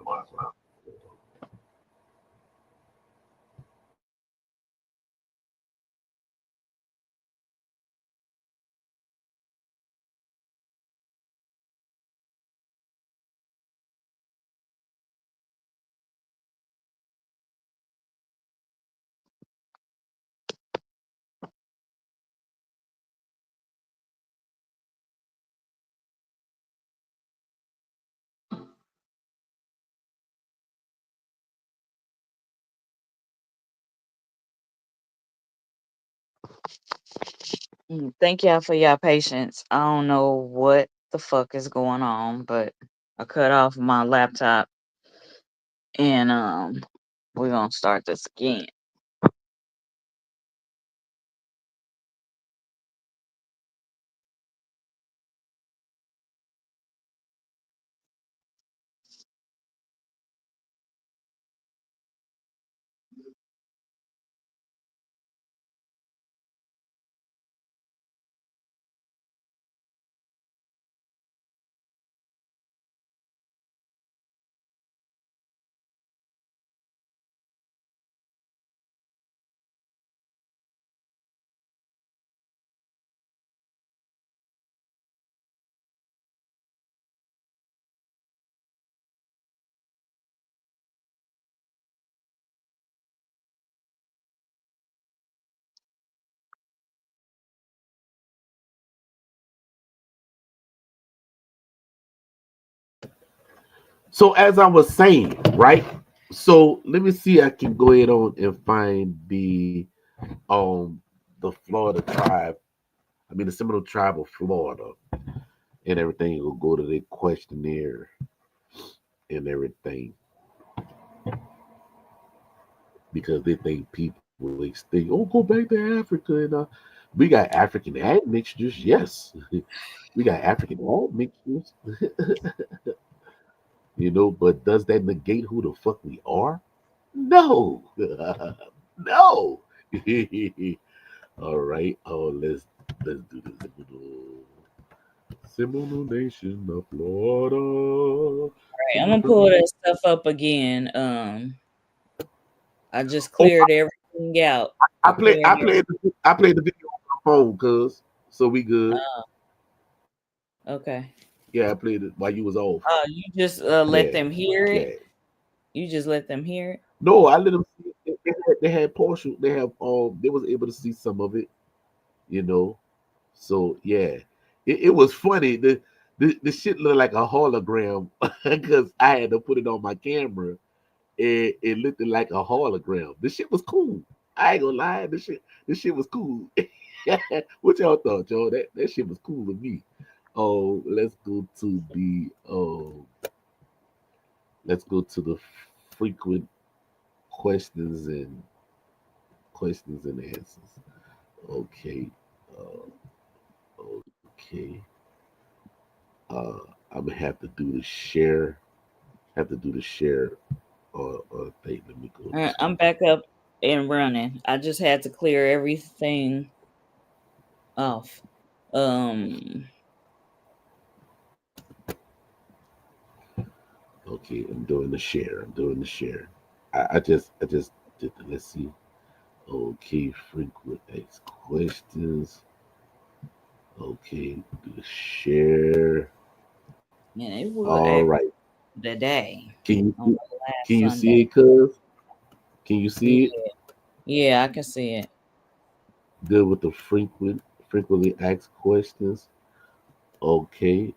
thank y'all for y'all patience. I don't know what the fuck is going on, but I cut off my laptop and we're gonna start this again. So as I was saying, right? So let me see. I can go ahead on and find um the Florida tribe. I mean the Seminole tribe of Florida and everything. Will go to the questionnaire and everything because they think people think, oh, go back to Africa and we got African admixtures. Yes, we got African admixtures. But does that negate who the fuck we are? No, no. All right. Oh, let's do this. Seminole Nation of Florida. Right, I'm gonna pull that stuff up again. I just Oh, cleared everything out. I I play. cleared I it. played. I played the video on my phone, cuz. So we good. Okay. Yeah, I played it while you was off. You just let Yeah, them hear yeah. it. You just let them hear it. No, I let them see it. They had partial. They have they was able to see some of it. You know. So yeah, it was funny. The shit looked like a hologram because I had to put it on my camera. It looked like a hologram. The shit was cool. I ain't gonna lie. This shit was cool. What y'all thought, y'all? That shit was cool to me. Oh, let's go to the frequent questions and answers. Okay. Okay. I'm gonna have to do the share. Have to do the share thing. Let me go I'm to. back up and running. I just had to clear everything off. Um, Okay, I'm doing the share. I'm doing the share. I just did the, let's see. Okay, frequent X questions. Okay, do the share. and it will All act right. today Can you on see, the can last you Sunday. see it, cuz? Can you Yeah, see it? yeah, I can see it. Good with the frequently asked questions. Okay.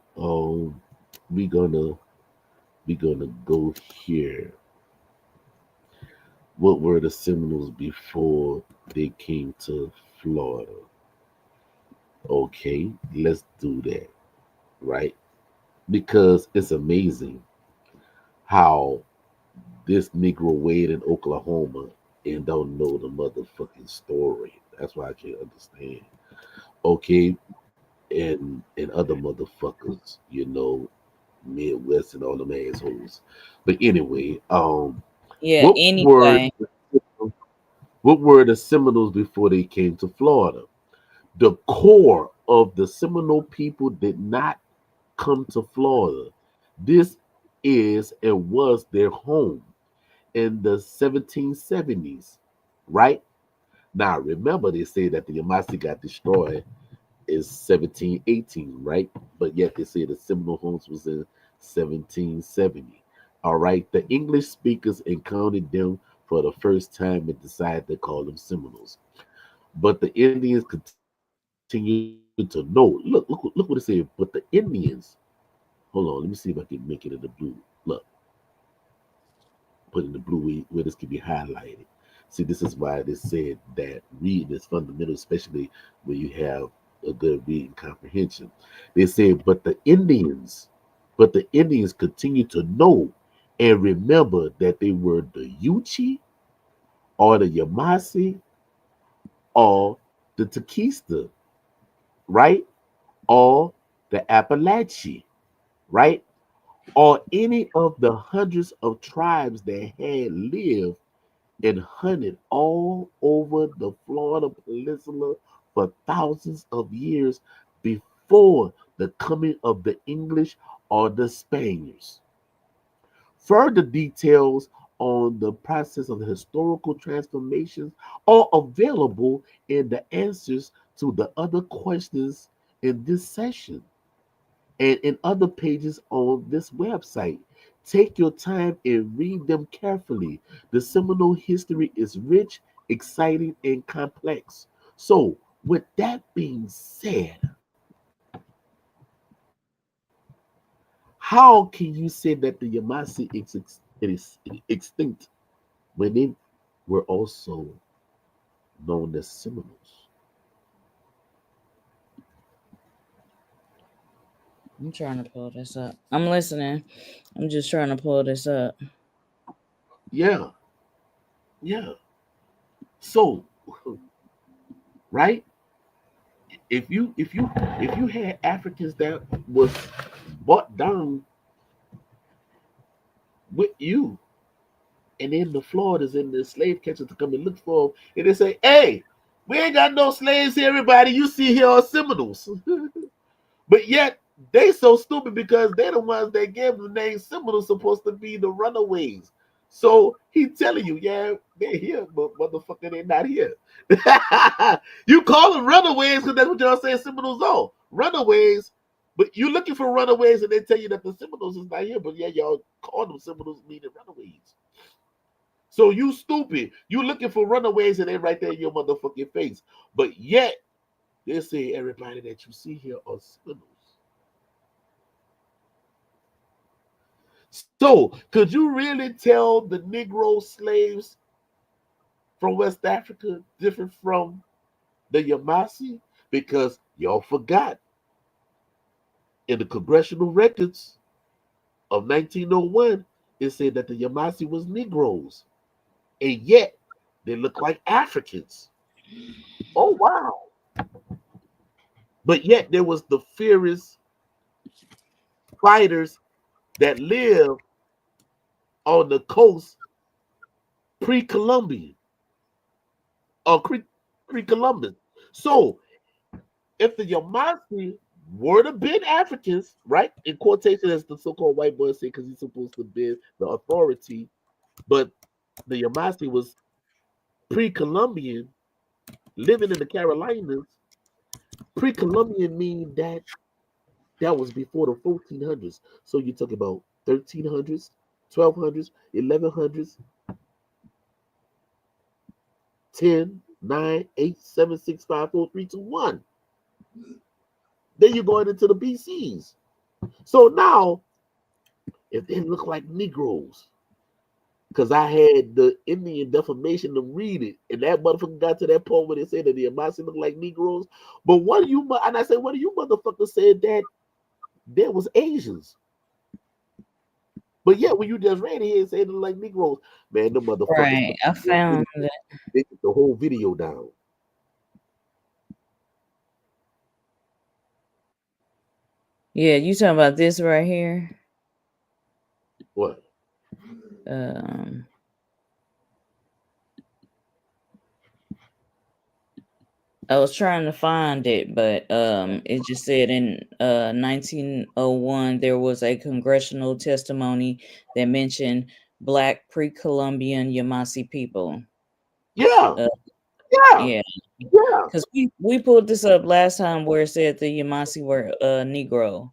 We gonna go here. What were the Seminoles before they came to Florida? Okay, let's do that, right? Because it's amazing how this Negro wade in Oklahoma and don't know the motherfucking story. That's why I can't understand. Okay, and other motherfuckers, Midwest and all them assholes. But anyway, Yeah. what were Anyway, what were the Seminoles before they came to Florida? The core of the Seminole people did not come to Florida. This is and was their home in the 1770s, right? Now, remember, they say that the Yamassee got destroyed in 1718, right? But yet they say the Seminole homes was in 1770. All right, the English speakers encountered them for the first time and decided to call them Seminoles. But the Indians continued to know. Look what it said. But the Indians, hold on, let me see if I can make it in the blue. Look, put in the blue where this can be highlighted. See, this is why they said that reading is fundamental, especially when you have a good reading comprehension. They said, but the Indians continue to know and remember that they were the Yuchi or the Yamassee or the Tequista, right? Or the Appalachee, right? Or any of the hundreds of tribes that had lived and hunted all over the Florida Peninsula for thousands of years before the coming of the English or the Spaniards. Further details on the process of the historical transformations are available in the answers to the other questions in this session and in other pages on this website. Take your time and read them carefully. The Seminole history is rich, exciting, and complex. So, with that being said, how How can you say that the Yamassee is extinct when they were also known as Seminoles? I'm trying to pull this up. I'm listening. I'm just trying to pull this up. Yeah, yeah. So, right? If you had Africans that was brought down with you, and then the Floridas and the slave catchers to come and look for them, and they say, "Hey, we ain't got no slaves here. Everybody you see here are Seminoles." But yet they so stupid because they're the ones that gave the name Seminoles, supposed to be the runaways. So he telling you, yeah, they're here, but motherfucker, they're not here. You call them runaways because that's what y'all say Seminoles are. Runaways, but you looking for runaways and they tell you that the Seminoles is not here, but yeah, y'all call them Seminoles meaning runaways. So you stupid. You looking for runaways and they right there in your motherfucking face. But yet they say everybody that you see here are Seminoles. So could you really tell the Negro slaves from West Africa different from the Yamassee? Because y'all forgot in the congressional records of 1901, it said that the Yamassee was Negroes. And yet they look like Africans. Oh wow. But yet there was the fierce fighters that lived on the coast pre-Columbian or pre-Columbus. So if the Yamassee were to be Africans, right, in quotation as the so-called white boy say, because he's supposed to be the authority, but the Yamassee was pre-Columbian, living in the Carolinas. Pre-Columbian mean that was before the 1400s. So you talk about 1300s, 1200s, 1100s, 10, 9, 8, 7, 6, 5, 4, 3, 2, 1. Then you're going into the BCs. So now, if they look like Negroes, because I had the Indian defamation to read it, and that motherfucker got to that point where they said that the Yamassee look like Negroes. But what do you, and I said, what do you motherfuckers said that there was Asians? But yeah, when you just read it, it said like Negroes. Man, the motherfuckers. Right. I found that. They took the whole video down. Yeah, you talking about this right here? What? I was trying to find it, but it just said in 1901 there was a congressional testimony that mentioned Black pre-Columbian Yamassee people. Yeah. Yeah, because we pulled this up last time where it said the Yamassee were Negro.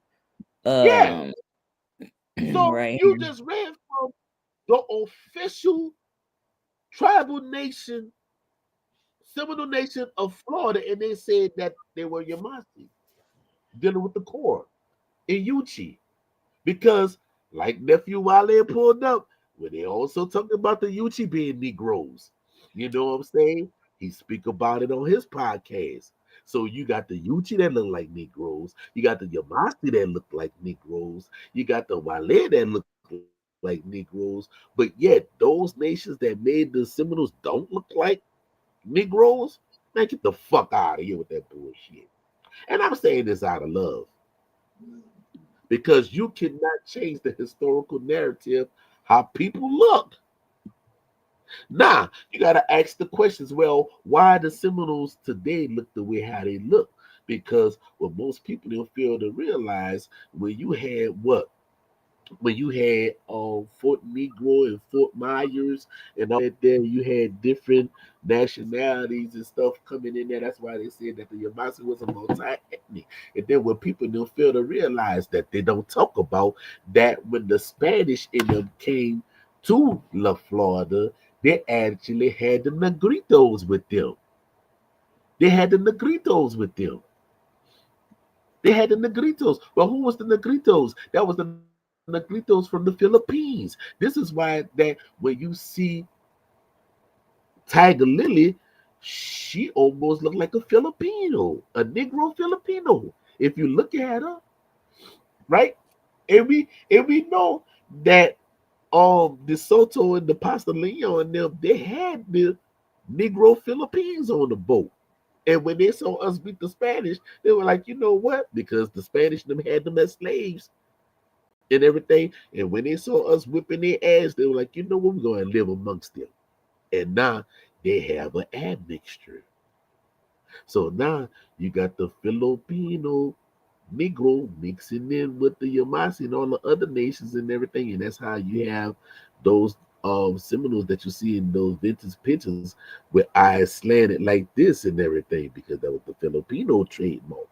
So right you here. just read from the official tribal nation, Seminole Nation of Florida, and they said that they were Yamassee dealing with the core in Uchi. Because, like Nephew Wale pulled up, when they also talking about the Uchi being Negroes, you know what I'm saying? He speak about it on his podcast. So you got the Uchi that look like Negroes, you got the Yamassee that look like Negroes, you got the Wale that look like Negroes, but yet those nations that made the Seminoles don't look like Negroes. Man, get the fuck out of here with that bullshit. And I'm saying this out of love, because you cannot change the historical narrative how people look. Now, you got to ask the questions, well, why the Seminoles today look the way how they look? Because what most people don't fail to realize, when you had what? When you had Fort Negro and Fort Myers and all that there, you had different nationalities and stuff coming in there. That's why they said that the Yamassee was a multi-ethnic. And then what people don't fail to realize, that they don't talk about, that when the Spanish in them came to La Florida, they actually had the Negritos with them. They had the Negritos with them. They had the Negritos. Well, who was the Negritos? That was the Negritos from the Philippines. This is why that when you see Tiger Lily, she almost looked like a Filipino, a Negro Filipino. If you look at her, right? And we know that De Soto and the Pastelino and them, they had the Negro Philippines on the boat. And when they saw us beat the Spanish, they were like, you know what? Because the Spanish them had them as slaves and everything. And when they saw us whipping their ass, they were like, you know what? We're going to live amongst them. And now they have an admixture. So now you got the Filipino Negro mixing in with the Yamassee and all the other nations and everything. And that's how you have those Seminoles that you see in those vintage pictures with eyes slanted like this and everything, because that was the Filipino trademark.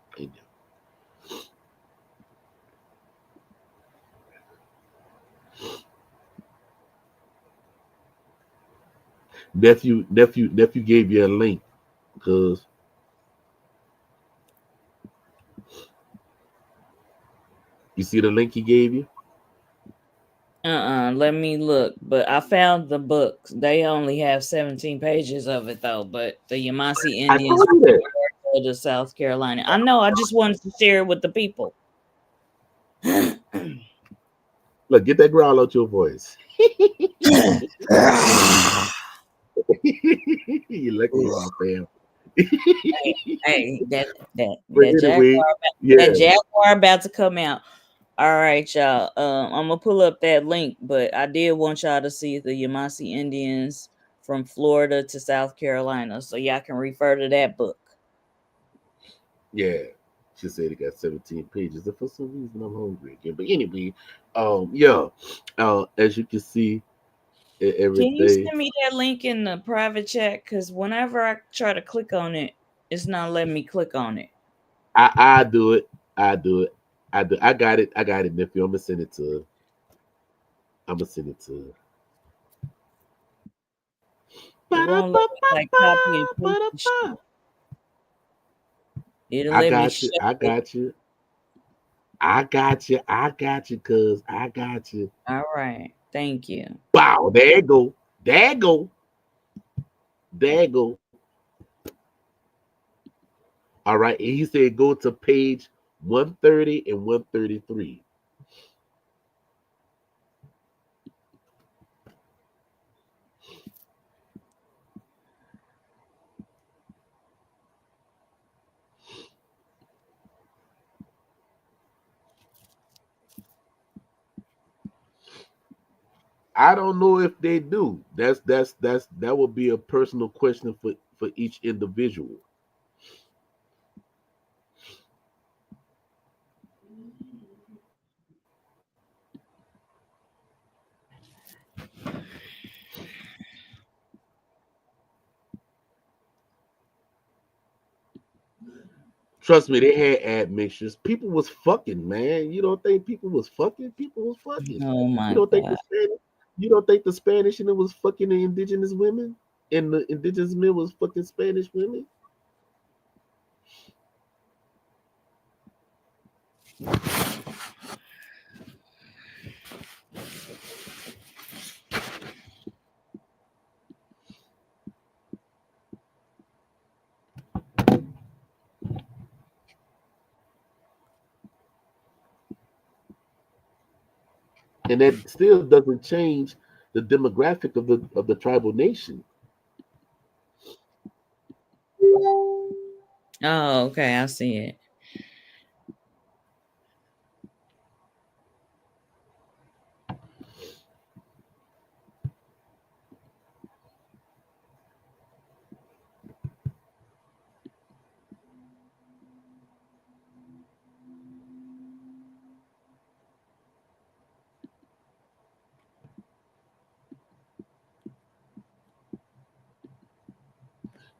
Nephew gave you a link because you see the link he gave you. Let me look. But I found the books. They only have 17 pages of it though. But the Yamassee I Indians told you that. from to South Carolina. I know. I just wanted to share it with the people. Look, get that growl out your voice. You lucky you fam. Hey, that But anyway, Jaguar about to come out. All right, y'all. I'm gonna pull up that link, but I did want y'all to see the Yamassee Indians from Florida to South Carolina, so y'all can refer to that book. Yeah. She said it got 17 pages. And for some reason I'm hungry again. But anyway, yeah. As you can see every Can you day. send me that link in the private chat? Because whenever I try to click on it, it's not letting me click on it. I do it. I do it. I got it. I got it, nephew. I'm gonna send it to her. I'm gonna send it to her. It won't let me like copy and paste the shit. It'll I let me got you. share I it. got you. I got you. I got you, cuz I got you. All right. Thank you. Wow, there you go. There you go. There you go. All right. And he said go to page 130 and 133. I don't know if they do. That would be a personal question for each individual. Trust me, they had admixtures. People was fucking, man. You don't think people was fucking? People was fucking. Oh You my don't think the God. Spanish? You don't think the Spanish and it was fucking the indigenous women, and the indigenous men was fucking Spanish women? And that still doesn't change the demographic of the tribal nation. Oh, okay. I see it.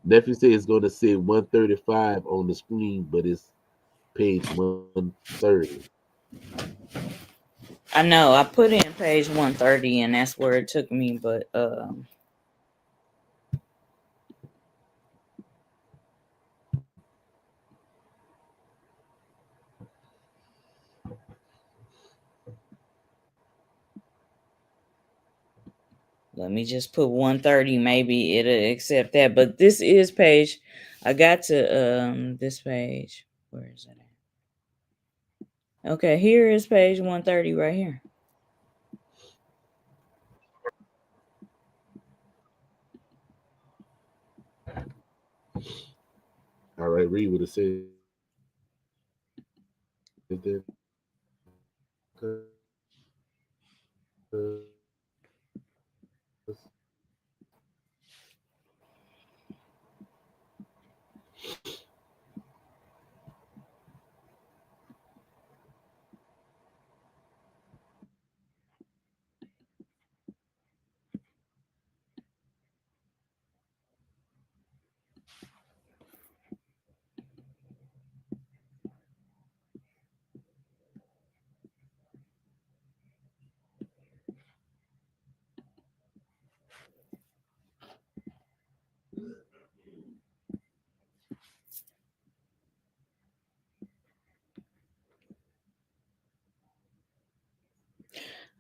Nephew said it's going to say 135 on the screen, but it's page 130. I know. I put in page 130, and that's where it took me. But Let me just put 130. Maybe it'll accept that. But this is page. I got to this page. Where is it at? Okay, here is page 130 right here. All right, read what it says then.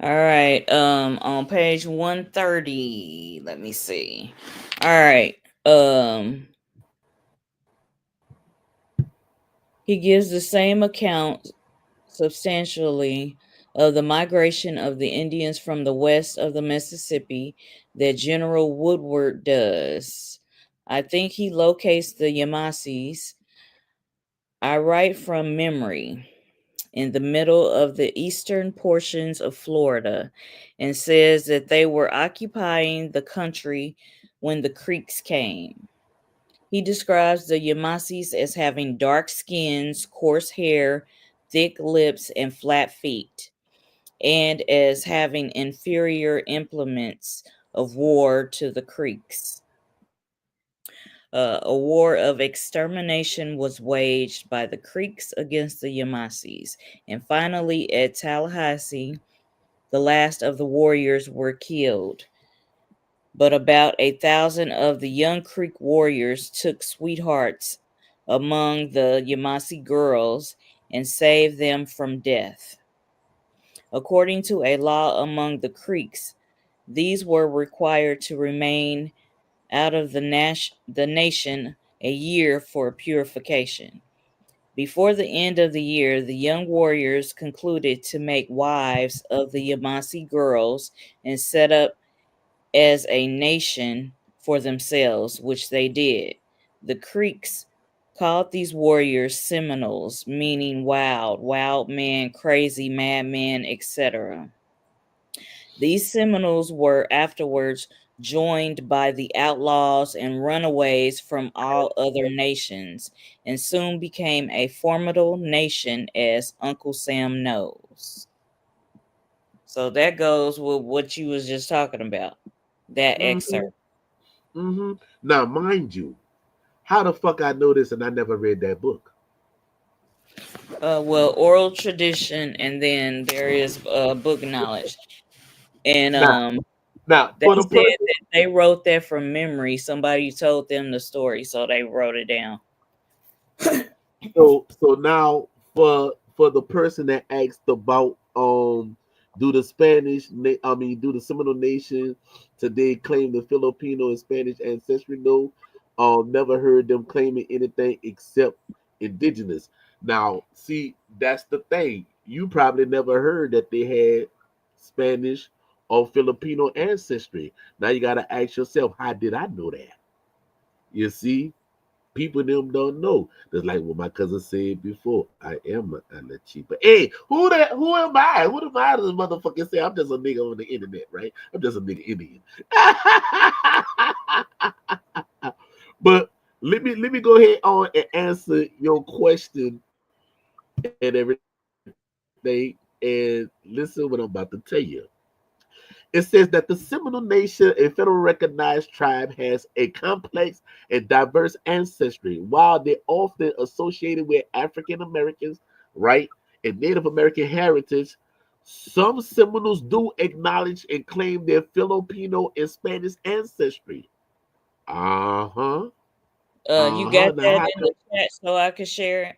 All right. On page 130. Let me see. All right. He gives the same account substantially of the migration of the Indians from the west of the Mississippi that General Woodward does. I think he locates the Yamassees. I write from memory in the middle of the eastern portions of Florida and says that they were occupying the country when the Creeks came. He describes the Yamassees as having dark skins, coarse hair, thick lips, and flat feet, and as having inferior implements of war to the Creeks. A war of extermination was waged by the Creeks against the Yamassees, and finally at Tallahassee, the last of the warriors were killed. But about 1,000 of the young Creek warriors took sweethearts among the Yamassee girls and saved them from death. According to a law among the Creeks, these were required to remain out of the nation a year for purification. Before the end of the year, the young warriors concluded to make wives of the Yamassee girls and set up as a nation for themselves, which they did. The Creeks called these warriors Seminoles, meaning wild men, crazy madmen, etc. These Seminoles were afterwards joined by the outlaws and runaways from all other nations, and soon became a formidable nation, as Uncle Sam knows. So that goes with what you was just talking about, that Mm-hmm. excerpt. Mm-hmm. Now, mind you, how the fuck I know this and I never read that book? Well, oral tradition, and then there is book knowledge, and Now, now they for the said person, that they wrote that from memory. Somebody told them the story, so they wrote it down. so now for the person that asked about do the do the Seminole Nation today claim the Filipino and Spanish ancestry? No, never heard them claiming anything except indigenous. Now, see, that's the thing. You probably never heard that they had Spanish or Filipino ancestry. Now you gotta ask yourself, how did I know that? You see, people them don't know. Just like what my cousin said before, I am a cheaper. Hey, who am I? Who am I to motherfucking say I'm just a nigga on the internet, right? I'm just a nigga Indian. But let me go ahead on and answer your question and everything. And listen what I'm about to tell you. It says that the Seminole Nation, a federal recognized tribe, has a complex and diverse ancestry. While they're often associated with African Americans, right, and Native American heritage, some Seminoles do acknowledge and claim their Filipino and Spanish ancestry. Uh huh. You Uh got huh. Now, that in the chat so I could share it.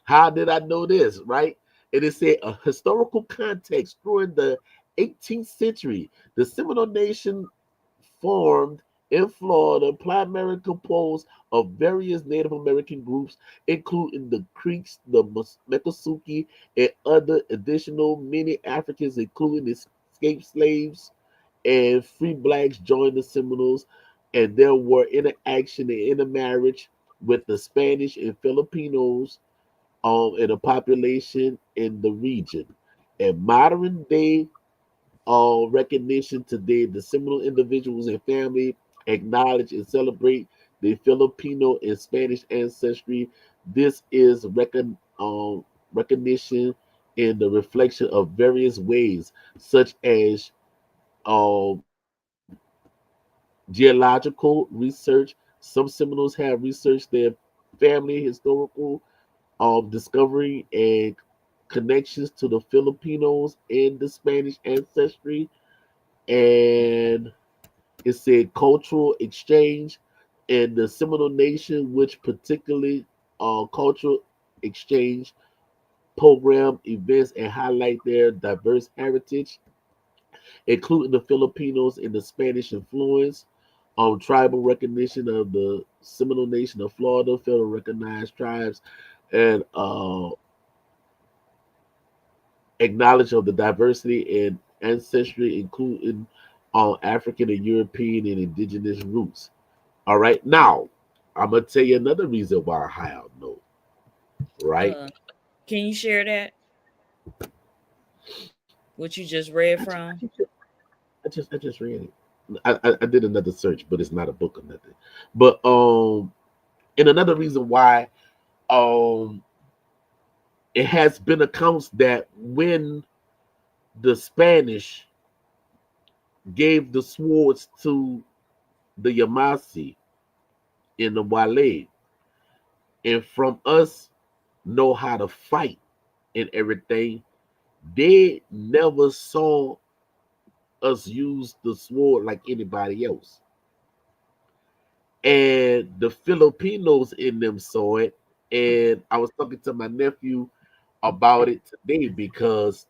how did I know this? Right? And it said a historical context during the 18th century, the Seminole Nation formed in Florida, primarily composed of various Native American groups, including the Creeks, the Miccosukee, and other additional many Africans, including escaped slaves and free blacks, joined the Seminoles, and there were interaction and intermarriage with the Spanish and Filipinos and the population in the region. In modern day recognition today, the Seminole individuals and family acknowledge and celebrate the Filipino and Spanish ancestry. This is recognition in the reflection of various ways, such as um, geological research. Some Seminoles have researched their family historical discovery and connections to the Filipinos and the Spanish ancestry. And it said cultural exchange and the Seminole Nation, which particularly cultural exchange program events and highlight their diverse heritage, including the Filipinos and the Spanish influence. Tribal recognition of the Seminole Nation of Florida, federal recognized tribes, and acknowledge of the diversity and ancestry, including African and European and indigenous roots. All right, now I'm gonna tell you another reason why Ohio no, right? Uh, can you share that? What you just read from? I just read it. I did another search, but it's not a book or nothing. But and another reason why um it has been accounts that when the Spanish gave the swords to the Yamassee in the Wale, and from us know how to fight and everything, they never saw us use the sword like anybody else. And the Filipinos in them saw it. And I was talking to my nephew about it today because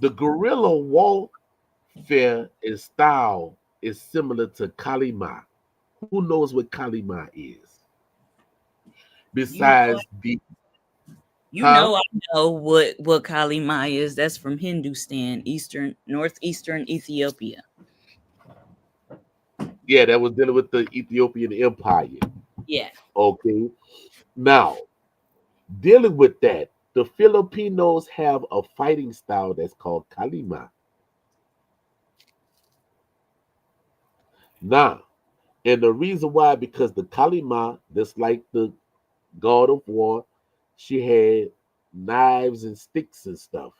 the guerrilla warfare and style is similar to Kalima. Who knows what Kalima is? You know, Besides the you huh? know, I know what Kali Ma is. That's from Hindustan, northeastern Ethiopia. Yeah, that was dealing with the Ethiopian Empire. Yeah. Okay. Now, dealing with that, the Filipinos have a fighting style that's called Kalima. Now, and the reason why, because the Kalima, that's like the god of war, she had knives and sticks and stuff.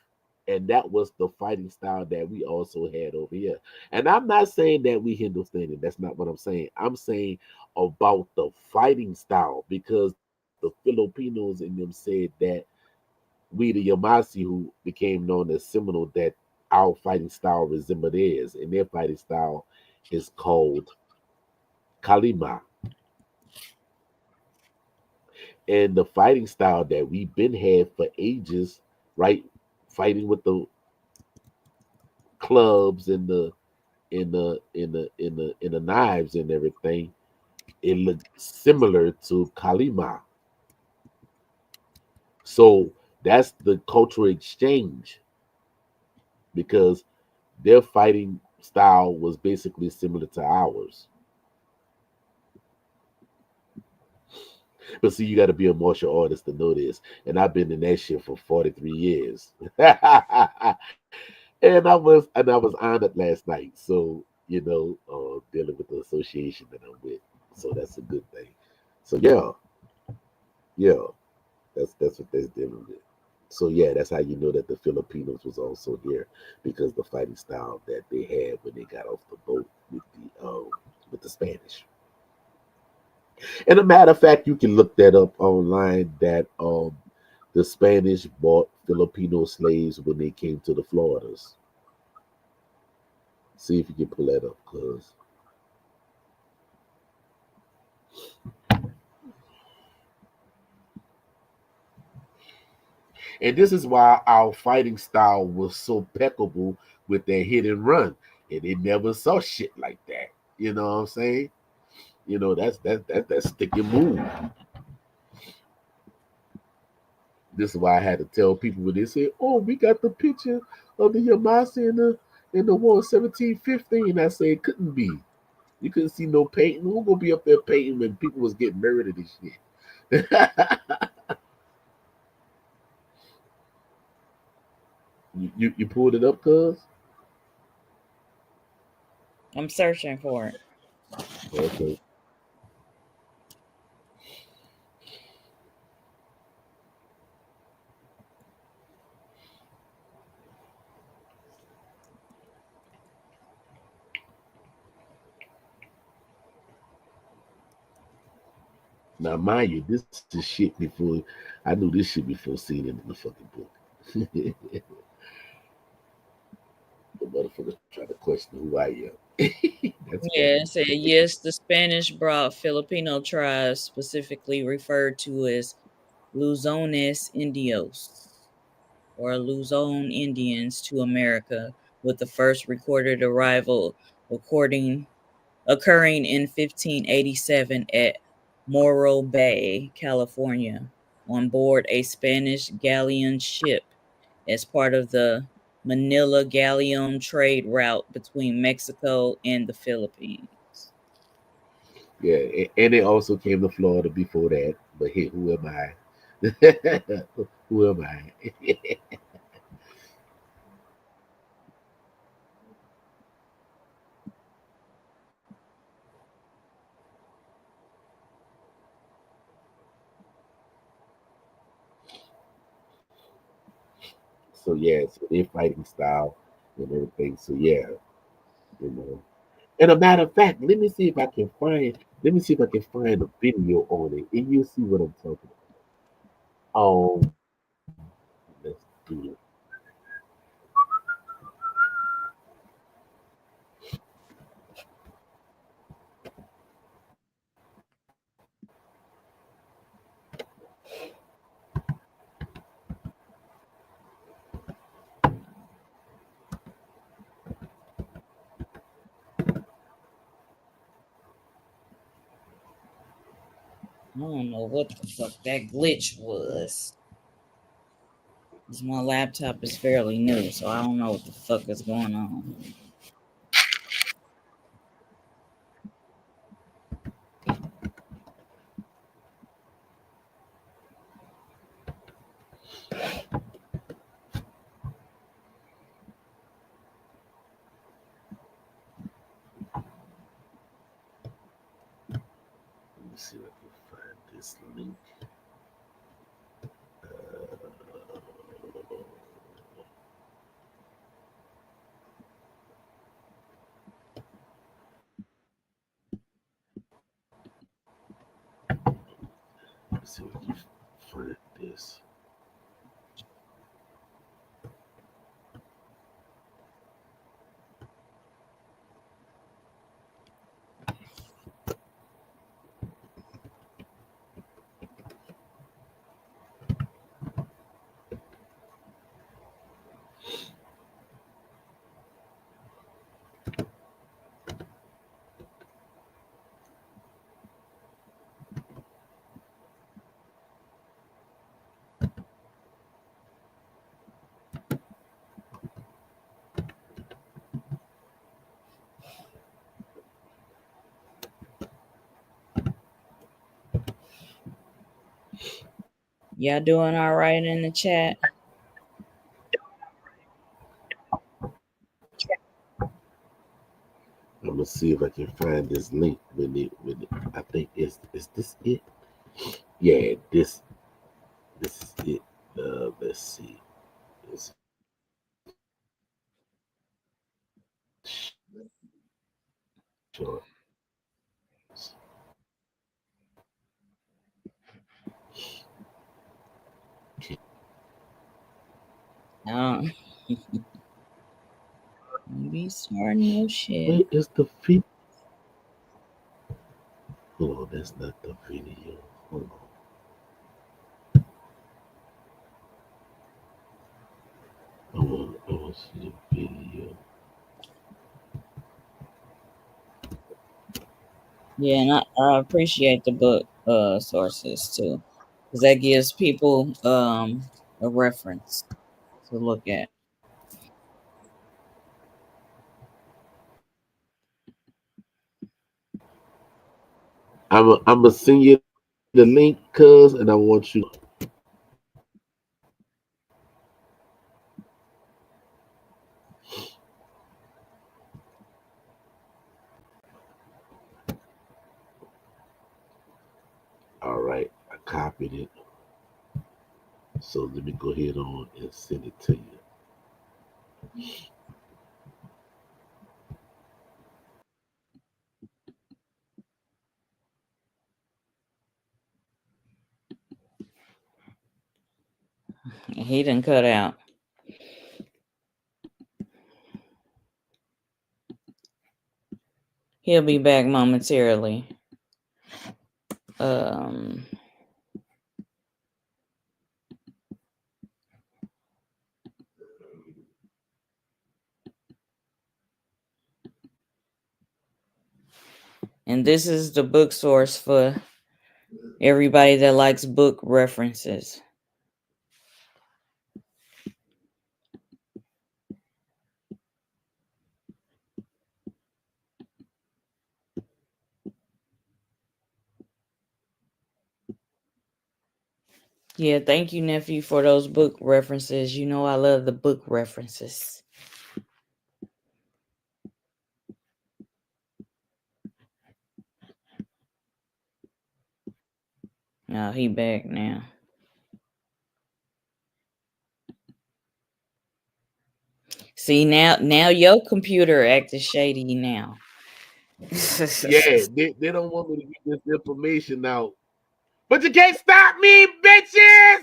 And that was the fighting style that we also had over here. And I'm not saying that we Hindustani. That's not what I'm saying. I'm saying about the fighting style because the Filipinos in them said that we, the Yamassee, who became known as Seminole, that our fighting style resembled theirs. And their fighting style is called Kalima. And the fighting style that we've been had for ages, right? Fighting with the clubs and the knives and everything, it looked similar to Kalima. So that's the cultural exchange because their fighting style was basically similar to ours. But see, you got to be a martial artist to know this. And I've been in that shit for 43 years. And I was honored last night. So, dealing with the association that I'm with. So that's a good thing. So yeah, that's what that's dealing with. So yeah, that's how you know that the Filipinos was also here because the fighting style that they had when they got off the boat with the Spanish. And a matter of fact, you can look that up online that the Spanish bought Filipino slaves when they came to the Floridas. See if you can pull that up, cause And this is why our fighting style was so impeccable with that hit and run. And they never saw shit like that. You know what I'm saying? You know, that's stick and move. This is why I had to tell people when they say, "Oh, we got the picture of the Yamassee in the war 1715." I say it couldn't be. You couldn't see no painting. Who gonna be up there painting when people was getting murdered and shit? you pulled it up, cuz? I'm searching for it. Okay. Now, mind you, this is shit before I knew this shit before seeing it in the fucking book. The motherfuckers try to question who I am. That's Yeah, funny. it said yes, the Spanish brought Filipino tribes, specifically referred to as Luzones Indios or Luzon Indians, to America, with the first recorded arrival occurring in 1587 at Morro Bay, California, on board a Spanish galleon ship as part of the Manila galleon trade route between Mexico and the Philippines. Yeah, and they also came to Florida before that. But hey, who am I? Who am I? So yeah, so their fighting style and everything. So yeah, you know. And a matter of fact, let me see if I can find. Let me see if I can find a video on it, and you'll see what I'm talking about. Let's do it. I don't know what the fuck that glitch was. 'Cause my laptop is fairly new, so I don't know what the fuck is going on. Let me see if I can find this link. Let's see if I can find this. Y'all doing all right in the chat? I'm gonna see if I can find this link I think is this it? Yeah, this is it. Let's see. It's short. Oh, be starting no shit. Where is the video? Hold on, that's not the video. Hold on. see the video. Yeah, and I appreciate the book sources too, because that gives people a reference to look at. I'm gonna send you the link, cuz, and I want you. All right, I copied it. So let me go ahead on and send it to you. He didn't cut out. He'll be back momentarily. And this is the book source for everybody that likes book references. Yeah, thank you, nephew, for those book references. You know I love the book references. Oh, he back now. See, now your computer acting shady now. Yeah, they don't want me to get this information out. But you can't stop me, bitches!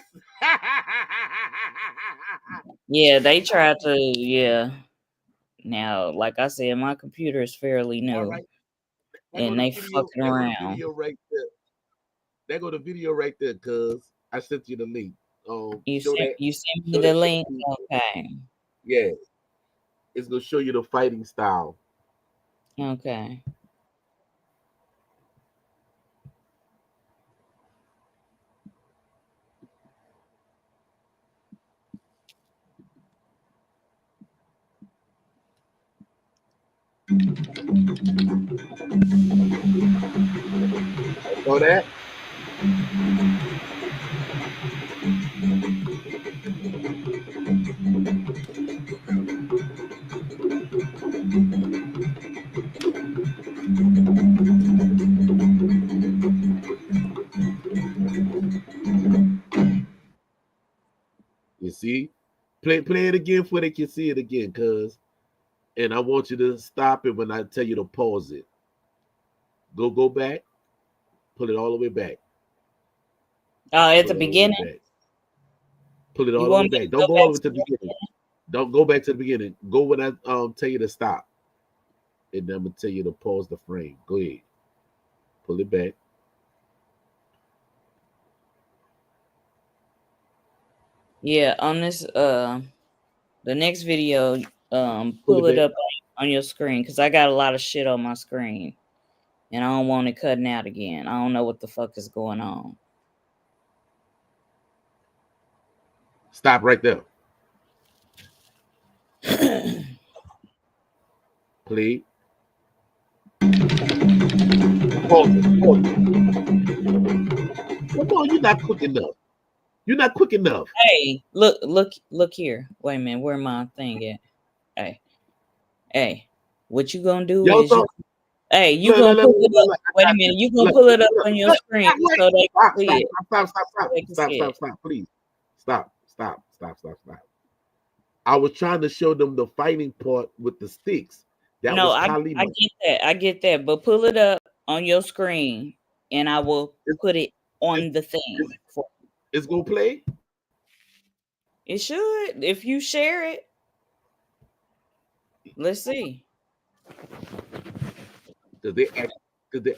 Yeah, they tried to, yeah. Now, like I said, my computer is fairly new. All right. And they fucking around. Video right there. There go the video right there, cuz. I sent you the link. You sent me show the that link? to Okay. yeah. It's gonna show you the fighting style. Okay. Saw that? You see? Play it again so they can see it again, cuz. And I want you to stop it when I tell you to pause it. Go back, pull it all the way back. Oh, at the beginning? Pull it all the way back. Don't go all the way to the beginning. Don't go back to the beginning. Go when I tell you to stop. And then I'm gonna tell you to pause the frame. Go ahead. Pull it back. Yeah, on this the next video, pull it up on your screen, because I got a lot of shit on my screen. And I don't want it cutting out again. I don't know what the fuck is going on. Stop right there. Play. Pause it. Come on, you're not quick enough. You're not quick enough. Hey, look here. Wait a minute, where my thing at? Hey, what you gonna do is you gonna pull it up. Wait a minute, you gonna pull it up on your screen so they can see it. Stop, please. Stop. I was trying to show them the fighting part with the sticks. I get that, but pull it up on your screen and I will put it on the thing. It's gonna play? It should, if you share it. Let's see. Cause they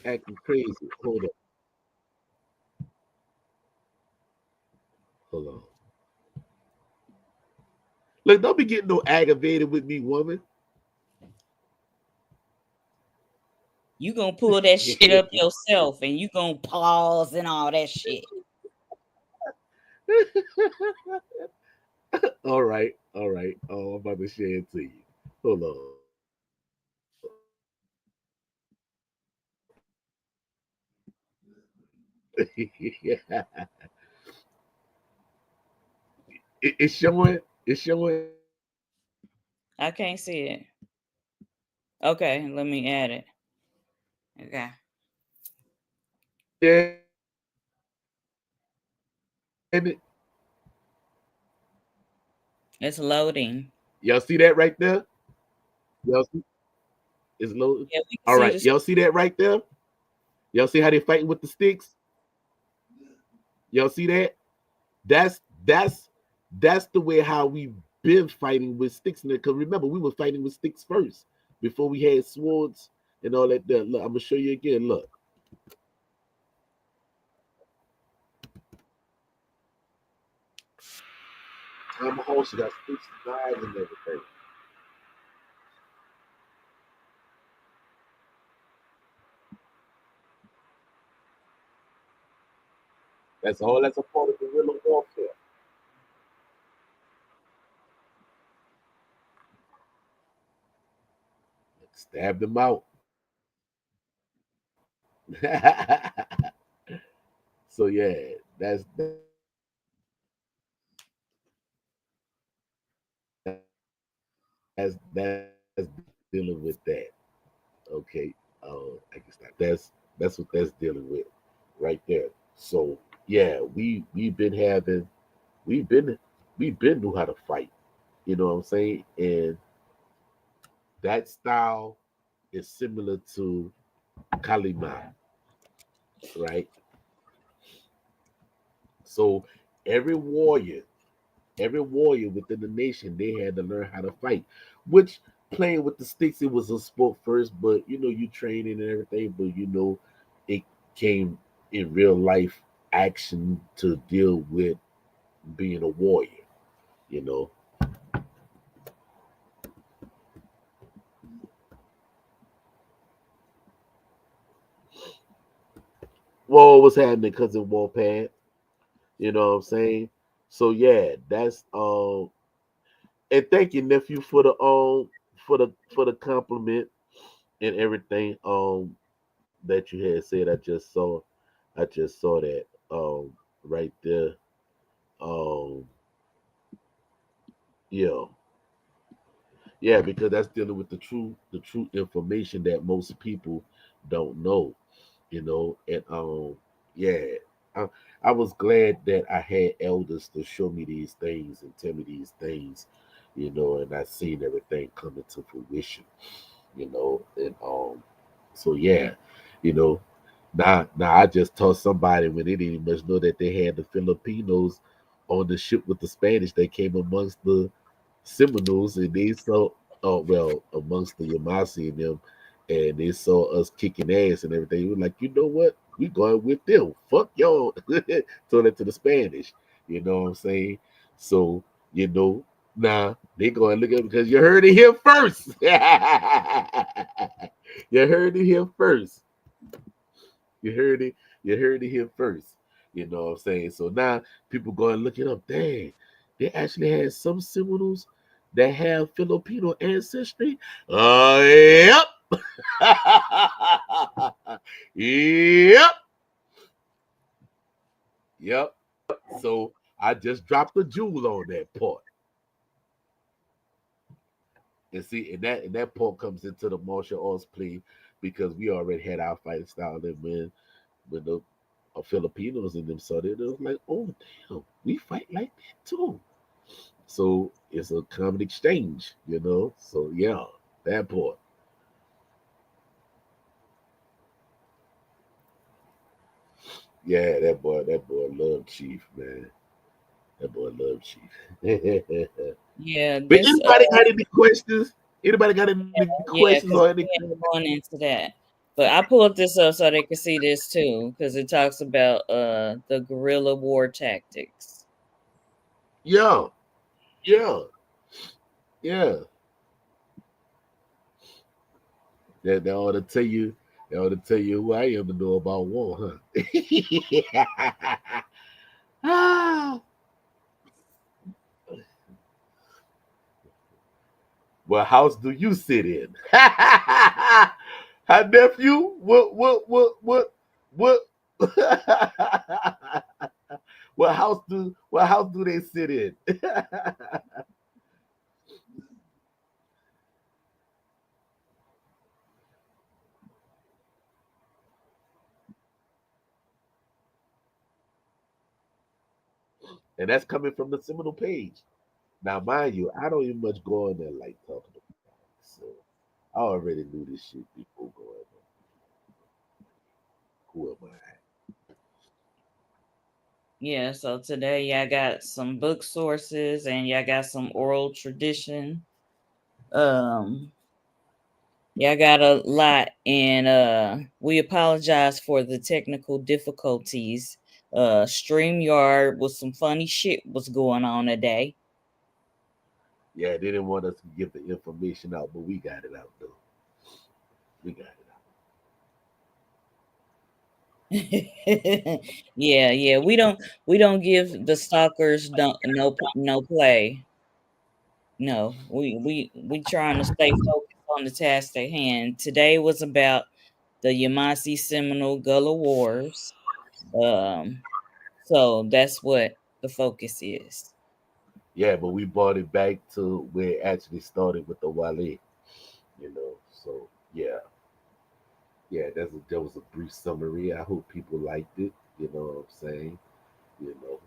acting crazy. Hold on. Look, don't be getting no aggravated with me, woman. You gonna pull that shit up yourself, and you gonna pause and all that shit. All right, all right. Oh, I'm about to share it to you. Hold on. It's showing. It's showing. I can't see it. Okay, let me add it. Okay. Yeah. It's loading. Y'all see that right there? Y'all see it's loading. Yeah, we can All see right, this. y'all see that right there? Y'all see how they fighting with the sticks? Y'all see that? That's that's that's the way how we've been fighting with sticks. Because remember, we were fighting with sticks first before we had swords and all that. There. Look, I'm gonna show you again. Look. I'm a host. Got sticks, knives, and everything. That's all. That's a part of guerrilla warfare. Stab them out. So yeah, that's dealing with that. Okay. I guess that's what that's dealing with right there. So yeah, we've been having we've been we've been knew how to fight. You know what I'm saying? And that style is similar to Kalima, right? So every warrior, every warrior within the nation, they had to learn how to fight. Which playing with the sticks, it was a sport first, but you training and everything, but it came in real life action to deal with being a warrior, you know. Well, what's happening, cousin Warpad? You know what I'm saying? So yeah, that's and thank you, nephew, for the compliment and everything that you had said. I just saw that right there. Um yeah. Yeah, because that's dealing with the true information that most people don't know, and yeah. I, I was glad that I had elders to show me these things and tell me these things, and I seen everything coming to fruition, and so yeah, you know, now I just taught somebody when they didn't much know that they had the Filipinos on the ship with the Spanish that came amongst the Seminoles, and they saw, oh well, amongst the Yamassee and them, and they saw us kicking ass and everything. We were like, you know what? We going with them. Fuck y'all. Told that to the Spanish. You know what I'm saying? So now they go and look at it because you heard it here first. You heard it here first. You heard it. You heard it here first. You know what I'm saying? So now people go and look it up. Dang, they actually had some Seminoles that have Filipino ancestry. Yep. Yep. Yep. So I just dropped a jewel on that part. And see, and that part comes into the martial arts play because we already had our fighting style, and when the Filipinos in them saw it, it was like, oh damn, we fight like that too. So it's a common exchange. So yeah, that part. Yeah, that boy loved Chief, man. That boy loved Chief. Yeah, But this anybody got any questions? Anybody got any yeah, questions or because any we ain't going into that. But I pulled this up so they can see this too, because it talks about the guerrilla war tactics. Yeah, yeah. Yeah. They ought to tell you. They ought to tell you who I am to know about war, huh? Ah. What house do you sit in? Hi, nephew. What what house do they sit in? And that's coming from the Seminole page. Now, mind you, I don't even much go on there like talking about it. So I already knew this shit before going on. Who am I? Yeah, so today y'all got some book sources and y'all got some oral tradition. Um, y'all got a lot, and we apologize for the technical difficulties. StreamYard with some funny shit was going on today. Yeah, they didn't want us to give the information out, but we got it out though. We got it out. Yeah, we don't give the stalkers no play. No, we trying to stay focused on the task at hand. Today was about the Yamassee Seminole Gullah Wars. Um, so that's what the focus is. Yeah, but we brought it back to where it actually started with the Wale. So yeah, yeah, that was a brief summary. I hope people liked it. You know what I'm saying? You know,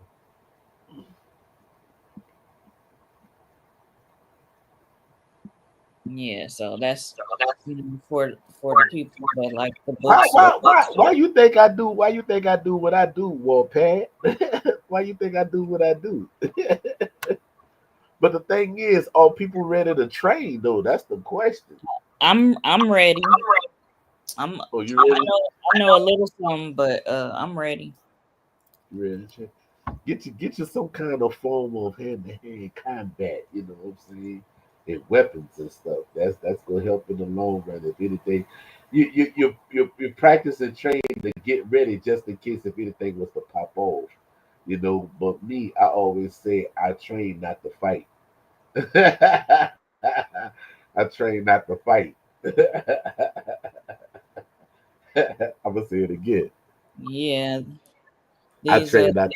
Yeah, so that's for the people that like the why books. why why why you think I do? Why you think I do what I do, Warpad? Why you think I do what I do? But the thing is, are people ready to train though? That's the question. I'm ready. I'm Oh, you I ready? know a little something, but I'm ready. You ready to train? Get you some kind of form of hand-to-hand combat. You know what I'm saying? And weapons and stuff. That's gonna help in the long run. If anything, you practice and train to get ready just in case if anything was to pop off. But me, I always say I train not to fight. I train not to fight. I'm gonna say it again. Yeah, I these train not.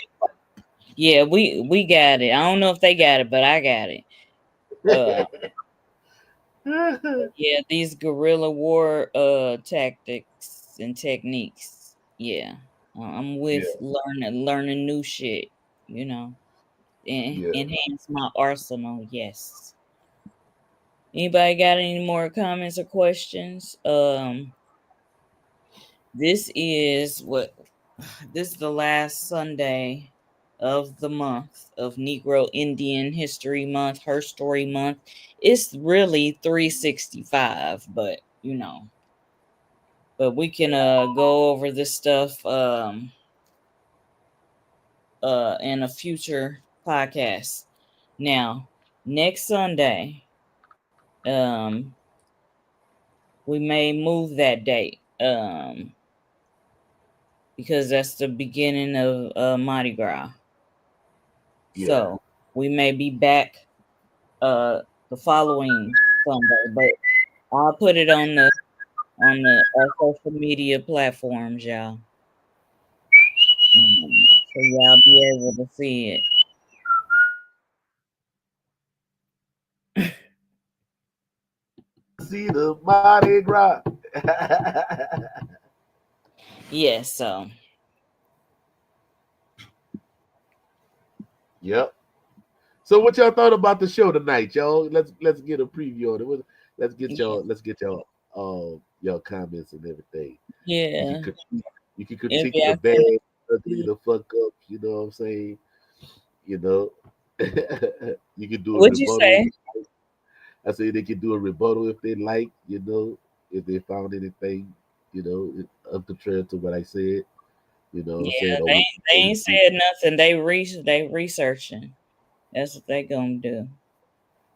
yeah, we got it. I don't know if they got it, but I got it. Uh yeah, these guerrilla war tactics and techniques. Yeah. I'm Yeah, with learning new shit, yeah. enhance my arsenal. Yes. Anybody got any more comments or questions? This is what this is the last Sunday of the month of Negro Indian History Month, Her Story Month. It's really 365, but we can go over this stuff in a future podcast. Now, next Sunday, um we may move that date because that's the beginning of Mardi Gras. Yeah. So we may be back the following Sunday, but I'll put it on the social media platforms, y'all. So y'all be able to see it. See the Mardi Gras. Yeah, so Yep. So what y'all thought about the show tonight, y'all? Let's get a preview of it. yeah, Let's get y'all comments and everything. You can yeah. critique, you can If critique the y'all bad, feel ugly, it, the fuck up. You know what I'm saying? You know, you can do a what'd you rebuttal. say? I say they can do a rebuttal if they like. If they found anything, contrary to what I said. You know what I'm Yeah, saying? Or they ain't said nothing. They researching. That's what they gonna do.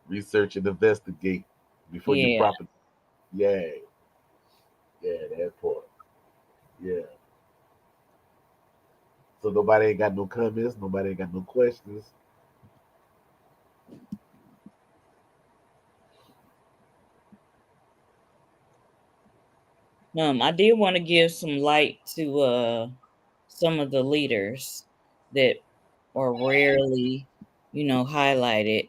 research and investigate before you Yeah. properly. Yeah, that part. Yeah. So nobody ain't got no comments. Nobody ain't got no questions. I did want to give some light to some of the leaders that are rarely, highlighted.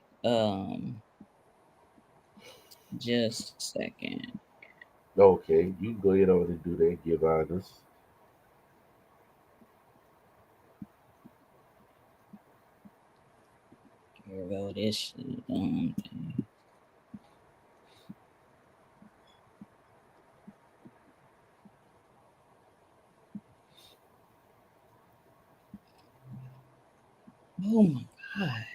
Just a second. Okay, you can go ahead over and do that. Give honors. Here we go. This. Oh my God.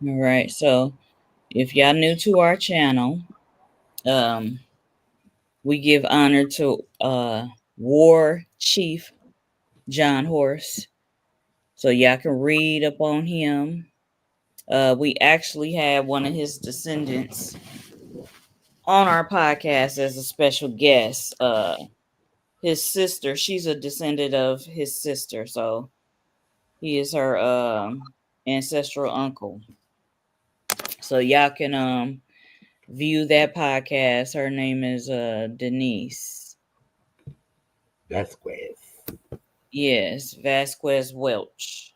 All right. So if y'all new to our channel, we give honor to War Chief John Horse. So y'all can read up on him. We actually had one of his descendants on our podcast as a special guest. His sister, she's a descendant of his sister, so he is her ancestral uncle. So y'all can view that podcast. Her name is Denise. Vasquez. Yes, Vasquez Welch.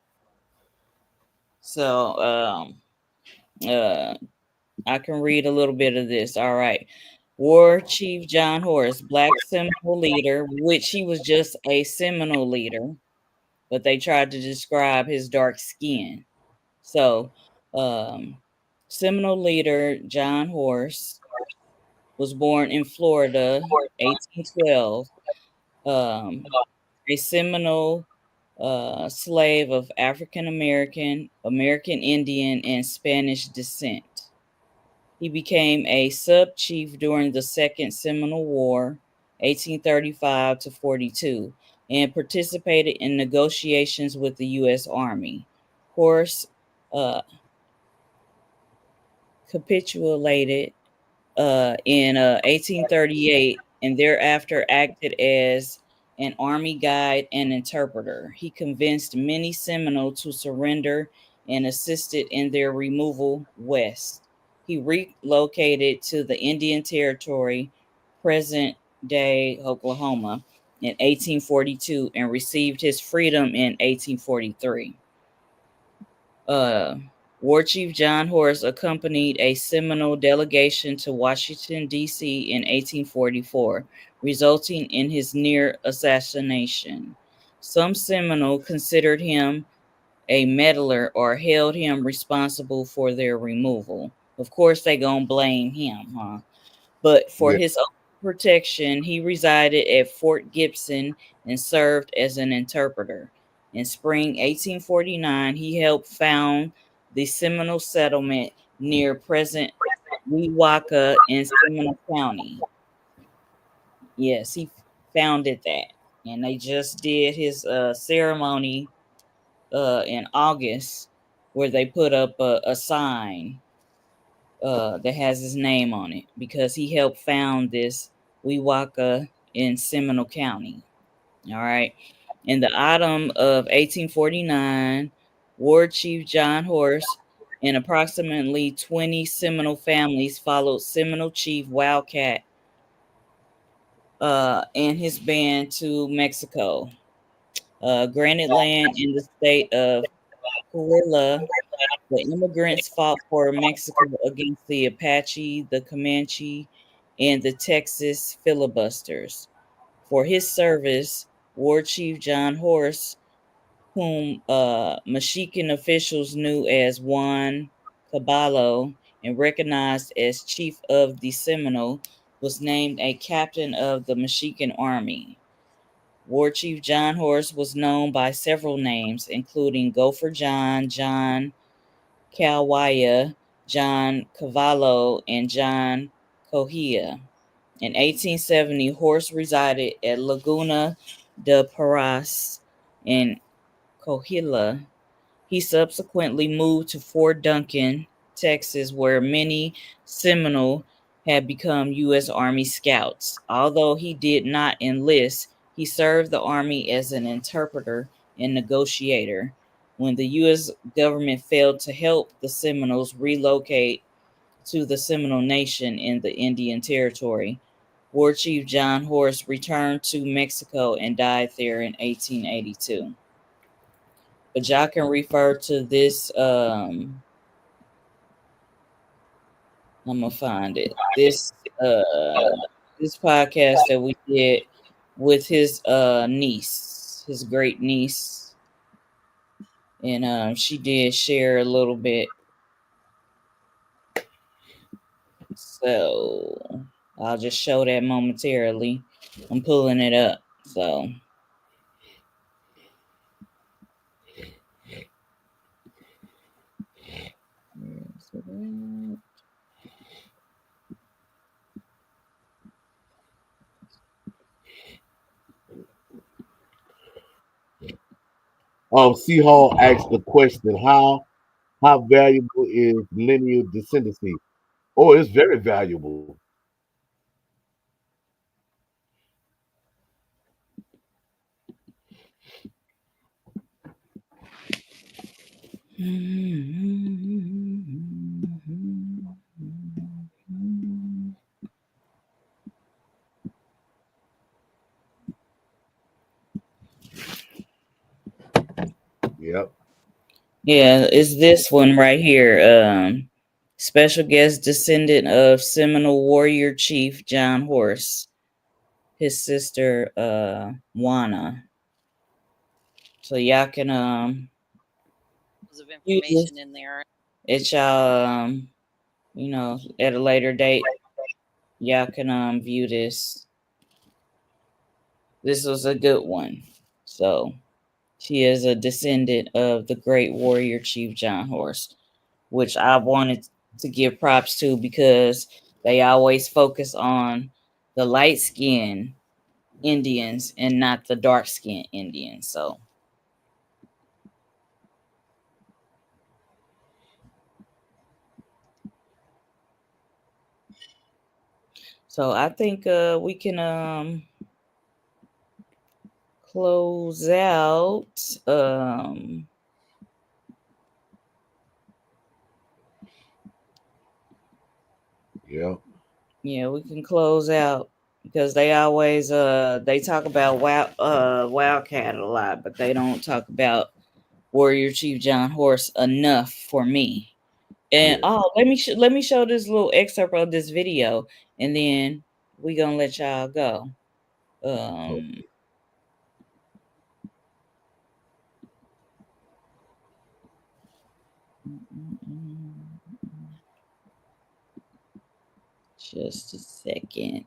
So I can read a little bit of this. All right. War Chief John Horse, Black Seminole leader, which he was just a Seminole leader, but they tried to describe his dark skin. So, Seminole leader John Horse was born in Florida, 1812. A Seminole slave of African American, American Indian, and Spanish descent. He became a sub chief during the Second Seminole War, 1835 to 42, and participated in negotiations with the U.S. Army. Horse capitulated in 1838 and thereafter acted as an army guide and interpreter. He convinced many Seminole to surrender and assisted in their removal west. He relocated to the Indian Territory, present day Oklahoma, in 1842 and received his freedom in 1843. War Chief John Horse accompanied a Seminole delegation to Washington, D.C. in 1844, resulting in his near assassination. Some Seminole considered him a meddler or held him responsible for their removal. Of course, they gonna blame him, huh? But for Yeah, his own protection, he resided at Fort Gibson and served as an interpreter. In spring 1849, he helped found the Seminole settlement near present Weewaka in Seminole County. Yes, he founded that. And they just did his ceremony in August where they put up a sign that has his name on it because he helped found this Weewaka in Seminole County. All right. In the autumn of 1849, War Chief John Horse and approximately 20 Seminole families followed Seminole Chief Wildcat and his band to Mexico. Granted land in the state of Coahuila. The immigrants fought for Mexico against the Apache, the Comanche, and the Texas filibusters. For his service, War Chief John Horse, whom Mexican officials knew as Juan Caballo and recognized as chief of the Seminole, was named a captain of the Mexican army. War Chief John Horse was known by several names, including Gopher John, John Kawaya, John Cavallo, and John Cohia. In 1870, Horse resided at Laguna de Parras in Coahuila. He subsequently moved to Fort Duncan, Texas, where many Seminole had become U.S. Army scouts. Although he did not enlist, he served the Army as an interpreter and negotiator. When the U.S. government failed to help the Seminoles relocate to the Seminole Nation in the Indian Territory, War Chief John Horse returned to Mexico and died there in 1882. But y'all can refer to this. I'm gonna find it. This podcast that we did with his niece, his great niece, and she did share a little bit. So I'll just show that momentarily. I'm pulling it up. So. Seahall asked the question, how valuable is lineal descendancy? Oh, it's very valuable. Yep. Yeah, it's this one right here. Special guest descendant of Seminole warrior chief John Horse, his sister Juana. So y'all can Of use information in there. it y'all at a later date. Y'all can view this. This was a good one. So she is a descendant of the great warrior chief John Horse, which I wanted to give props to because they always focus on the light skinned Indians and not the dark skinned Indians. So I think we can close out. Yeah. Yeah, we can close out because they always they talk about Wildcat a lot, but they don't talk about Warrior Chief John Horse enough for me. And Yeah. let me show this little excerpt of this video, and then we gonna let y'all go. Okay. Just a second.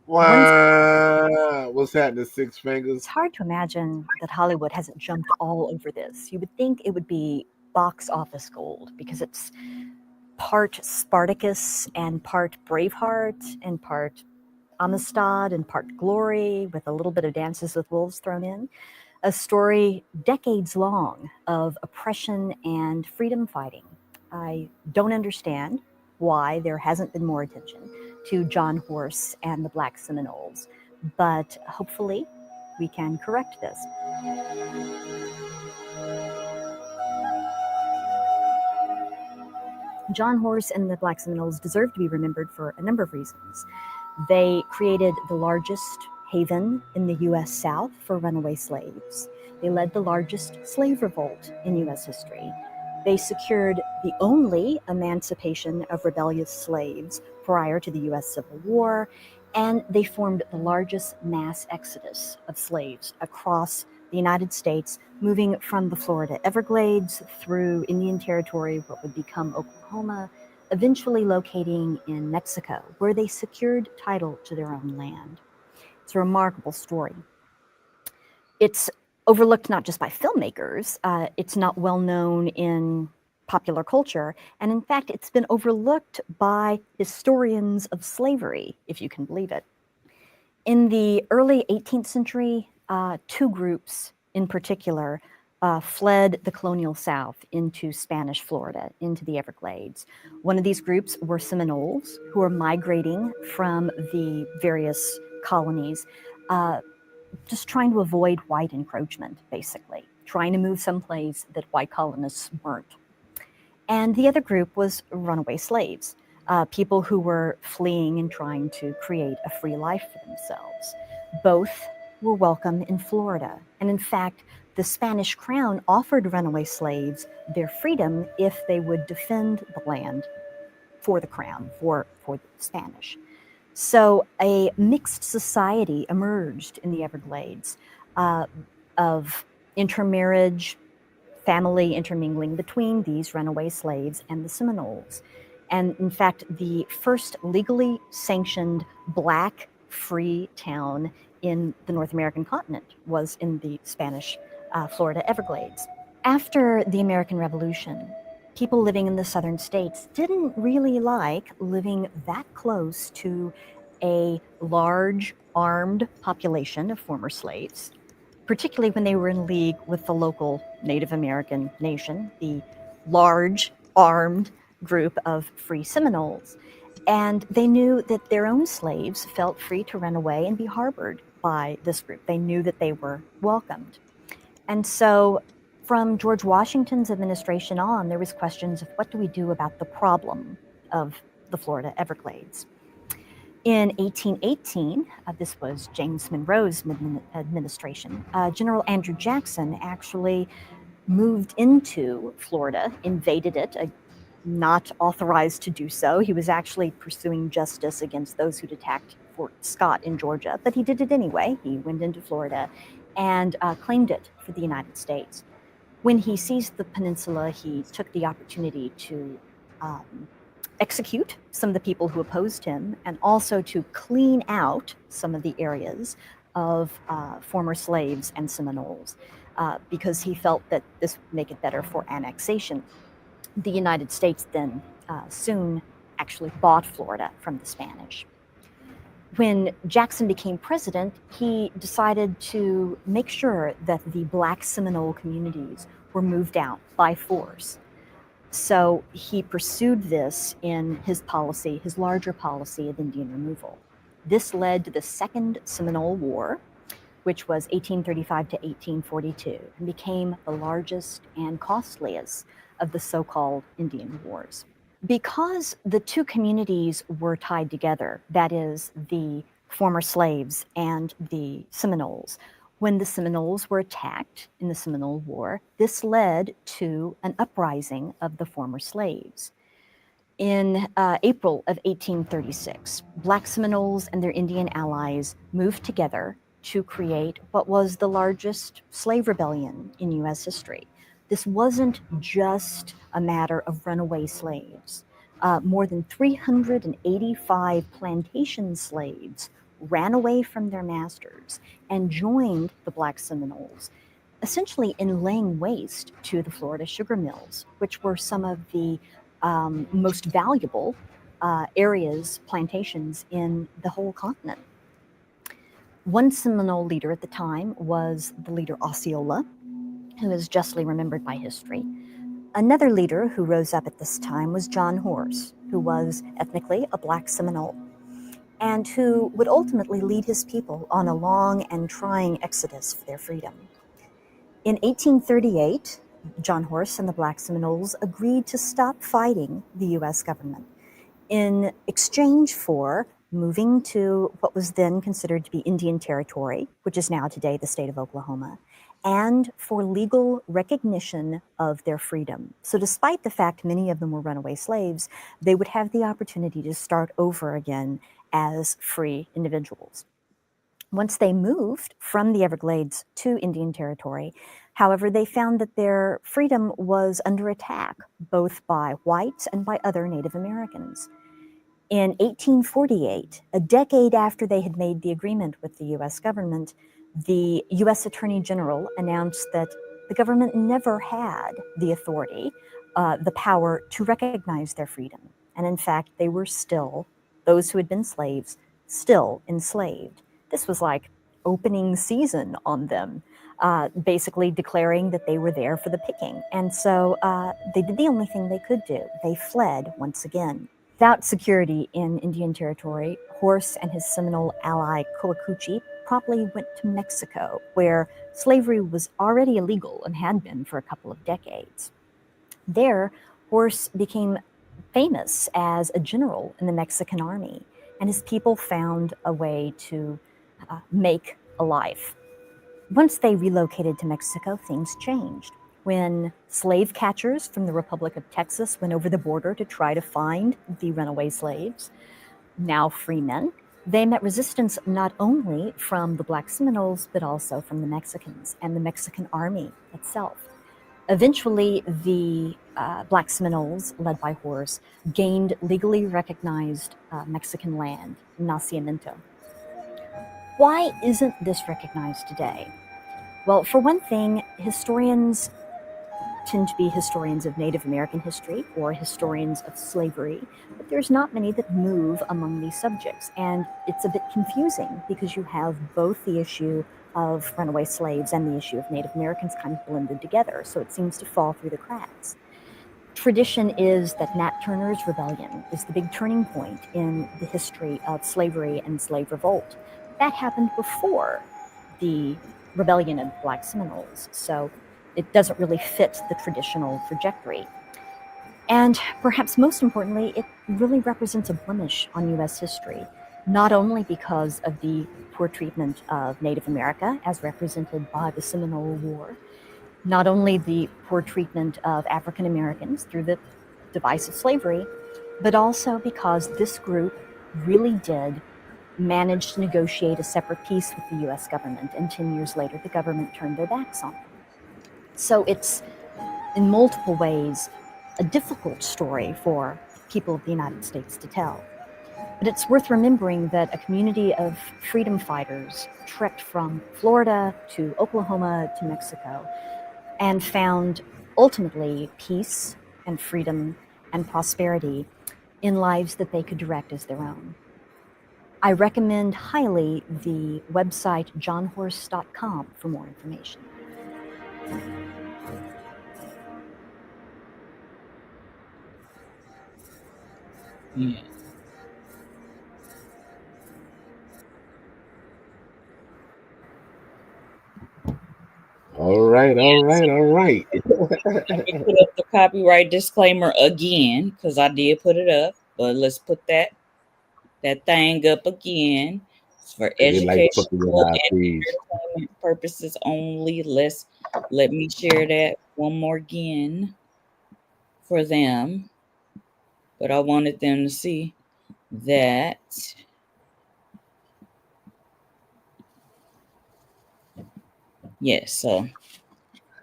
Wow. What's happening, Six Fingers? It's hard to imagine that Hollywood hasn't jumped all over this. You would think it would be box office gold because it's part Spartacus and part Braveheart and part Amistad and part Glory with a little bit of Dances with Wolves thrown in. A story decades long of oppression and freedom fighting. I don't understand why there hasn't been more attention to John Horse and the Black Seminoles, but hopefully we can correct this. John Horse and the Black Seminoles deserve to be remembered for a number of reasons. They created the largest haven in the U.S. South for runaway slaves. They led the largest slave revolt in U.S. history. They secured the only emancipation of rebellious slaves prior to the U.S. Civil War, and they formed the largest mass exodus of slaves across the United States, moving from the Florida Everglades through Indian Territory, what would become Oklahoma, eventually locating in Mexico, where they secured title to their own land. It's a remarkable story. It's overlooked not just by filmmakers, it's not well known in popular culture, and in fact, it's been overlooked by historians of slavery, if you can believe it. In the early 18th century, two groups in particular fled the colonial South into Spanish Florida, into the Everglades. One of these groups were Seminoles, who were migrating from the various colonies, just trying to avoid white encroachment, basically, trying to move someplace that white colonists weren't. And the other group was runaway slaves, people who were fleeing and trying to create a free life for themselves. Both were welcome in Florida. And in fact, the Spanish crown offered runaway slaves their freedom if they would defend the land for the crown, for the Spanish. So a mixed society emerged in the Everglades of intermarriage, family intermingling between these runaway slaves and the Seminoles. And in fact, the first legally sanctioned Black free town in the North American continent was in the Spanish Florida Everglades. After the American Revolution, people living in the southern states didn't really like living that close to a large armed population of former slaves, particularly when they were in league with the local Native American nation, the large armed group of free Seminoles. And they knew that their own slaves felt free to run away and be harbored by this group. They knew that they were welcomed. And so from George Washington's administration on, there was questions of what do we do about the problem of the Florida Everglades. In 1818, this was James Monroe's administration, General Andrew Jackson actually moved into Florida, invaded it, not authorized to do so. He was actually pursuing justice against those who'd attacked Fort Scott in Georgia, but he did it anyway. He went into Florida and claimed it for the United States. When he seized the peninsula, he took the opportunity to execute some of the people who opposed him and also to clean out some of the areas of former slaves and Seminoles because he felt that this would make it better for annexation. The United States then soon actually bought Florida from the Spanish. When Jackson became president, he decided to make sure that the Black Seminole communities were moved out by force. So he pursued this in his policy, his larger policy of Indian removal. This led to the Second Seminole War, which was 1835 to 1842, and became the largest and costliest of the so-called Indian Wars. Because the two communities were tied together, that is, the former slaves and the Seminoles, when the Seminoles were attacked in the Seminole War, this led to an uprising of the former slaves. In April of 1836, Black Seminoles and their Indian allies moved together to create what was the largest slave rebellion in U.S. history. This wasn't just a matter of runaway slaves. More than 385 plantation slaves ran away from their masters and joined the Black Seminoles, essentially in laying waste to the Florida sugar mills, which were some of the most valuable areas, plantations in the whole continent. One Seminole leader at the time was the leader Osceola, who is justly remembered by history. Another leader who rose up at this time was John Horse, who was ethnically a Black Seminole. and who would ultimately lead his people on a long and trying exodus for their freedom. In 1838, John Horse and the Black Seminoles agreed to stop fighting the U.S. government in exchange for moving to what was then considered to be Indian Territory, which is now today the state of Oklahoma, and for legal recognition of their freedom. So despite the fact many of them were runaway slaves, they would have the opportunity to start over again as free individuals. Once they moved from the Everglades to Indian Territory, however, they found that their freedom was under attack, both by whites and by other Native Americans. In 1848, a decade after they had made the agreement with the U.S. government, the U.S. Attorney General announced that the government never had the authority, the power to recognize their freedom. And in fact, they were still, those who had been slaves, still enslaved. This was like opening season on them, basically declaring that they were there for the picking. And so they did the only thing they could do. They fled once again. Without security in Indian Territory, Horse and his Seminole ally Coacuchi promptly went to Mexico, where slavery was already illegal and had been for a couple of decades. There, Horse became famous as a general in the Mexican army, and his people found a way to make a life. Once they relocated to Mexico, things changed. When slave catchers from the Republic of Texas went over the border to try to find the runaway slaves, now free men, they met resistance not only from the Black Seminoles, but also from the Mexicans and the Mexican army itself. Eventually, the Black Seminoles, led by Horse, gained legally recognized Mexican land, Nacimiento. Why isn't this recognized today? Well, for one thing, historians tend to be historians of Native American history or historians of slavery, but there's not many that move among these subjects. And it's a bit confusing because you have both the issue of runaway slaves and the issue of Native Americans kind of blended together, so it seems to fall through the cracks. Tradition is that Nat Turner's rebellion is the big turning point in the history of slavery and slave revolt. That happened before the rebellion of the Black Seminoles, so it doesn't really fit the traditional trajectory. And perhaps most importantly, it really represents a blemish on U.S. history, not only because of the poor treatment of Native America, as represented by the Seminole War, not only the poor treatment of African Americans through the device of slavery, but also because this group really did manage to negotiate a separate peace with the U.S. government, and 10 years later, the government turned their backs on them. So it's, in multiple ways, a difficult story for people of the United States to tell. But it's worth remembering that a community of freedom fighters trekked from Florida to Oklahoma to Mexico and found ultimately peace and freedom and prosperity in lives that they could direct as their own. I recommend highly the website johnhorse.com for more information. Yeah. All right. Let me put up the copyright disclaimer again, because I did put it up, but let's put that thing up again. It's for educational and entertainment purposes only. Let me share that one more again for them. But I wanted them to see that. Yes, so.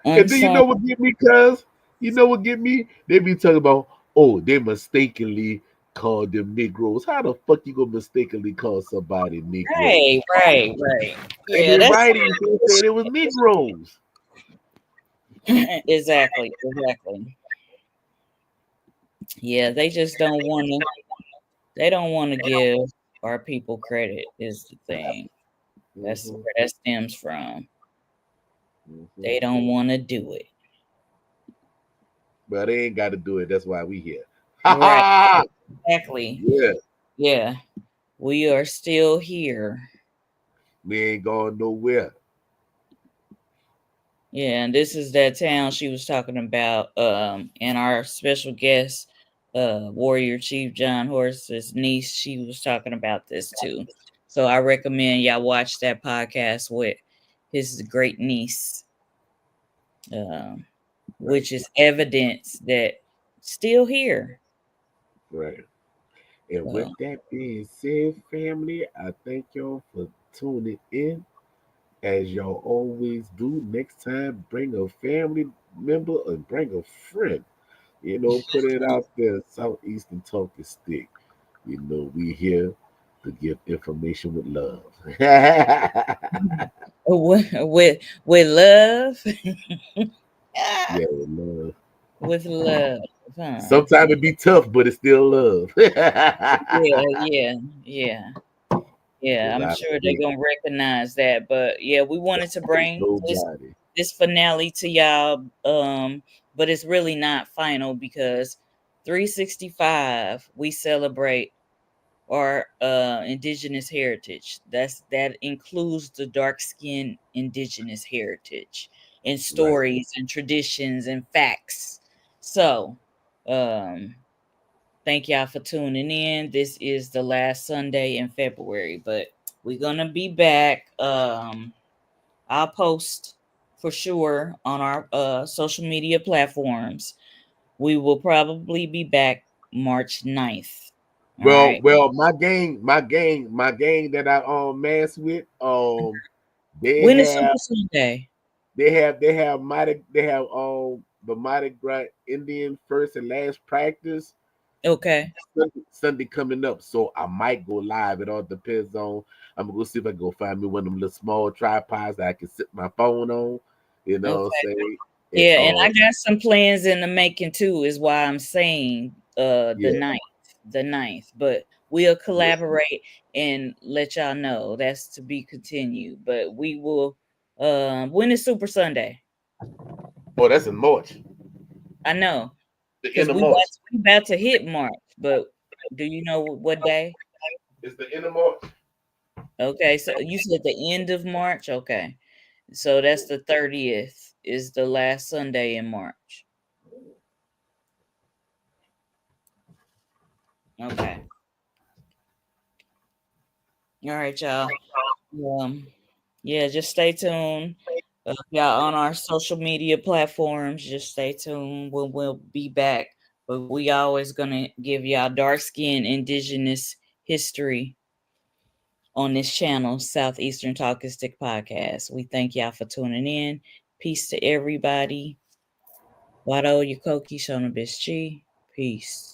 And then you know what get me, cuz? You know what get me? They be talking about, oh, they mistakenly called them Negroes. How the fuck you gonna mistakenly call somebody Negro? Right. And Yeah, in that's writing, they said it was Negroes. exactly. Yeah, they just don't want to. They don't want to give our people credit. Is the thing. That's where that stems from. They don't want to do it. But they ain't got to do it. That's why we here. Right. Exactly. Yeah. Yeah. We are still here. We ain't going nowhere. Yeah, and this is that town she was talking about. And our special guest, Warrior Chief John Horse's niece, she was talking about this too. So I recommend y'all watch that podcast with his great niece, which is evidence that still here. Right. And with So, that being said, family, I thank y'all for tuning in. As y'all always do, next time bring a family member or bring a friend. Put it out there. Southeastern Talking Stick. We here to give information with love. with love, Yeah, with love. with love, huh? Sometimes it be tough, but it's still love. Yeah. Yeah, Because I'm I sure they're think gonna recognize that. But yeah, we wanted to bring this nobody. this finale to y'all. But it's really not final because 365 we celebrate our indigenous heritage. That includes the dark skinned indigenous heritage and Right. stories and traditions and facts. So thank y'all for tuning in. This is the last Sunday in February, but we're gonna be back. I'll post for sure on our social media platforms. We will probably be back March 9th. All Well, right. well, my gang that I mess with, they When is have Super Sunday? the Mardi Gras Indian first and last practice Okay. Sunday coming up. So I might go live. It all depends on. I'm gonna go see if I can go find me one of them little small tripods that I can sit my phone on. You know what I'm Okay. saying? And Yeah, and I got some plans in the making too, is why I'm saying the yeah, ninth. The ninth. But we'll collaborate and let y'all know. That's to be continued. But we will when is Super Sunday? oh, that's in March. I know. The Because end of March. we about to hit March, but do you know what day? It's the end of March. Okay, so you said the end of March. Okay, so that's the 30th is the last Sunday in March. Okay, all right, y'all. Yeah, just stay tuned. Y'all on our social media platforms. Just stay tuned. We'll be back, but we always gonna give y'all dark skin indigenous history on this channel, Southeastern Talking Stick Podcast. We thank y'all for tuning in. Peace to everybody. Wado Yukoki Shona Bishi. Peace.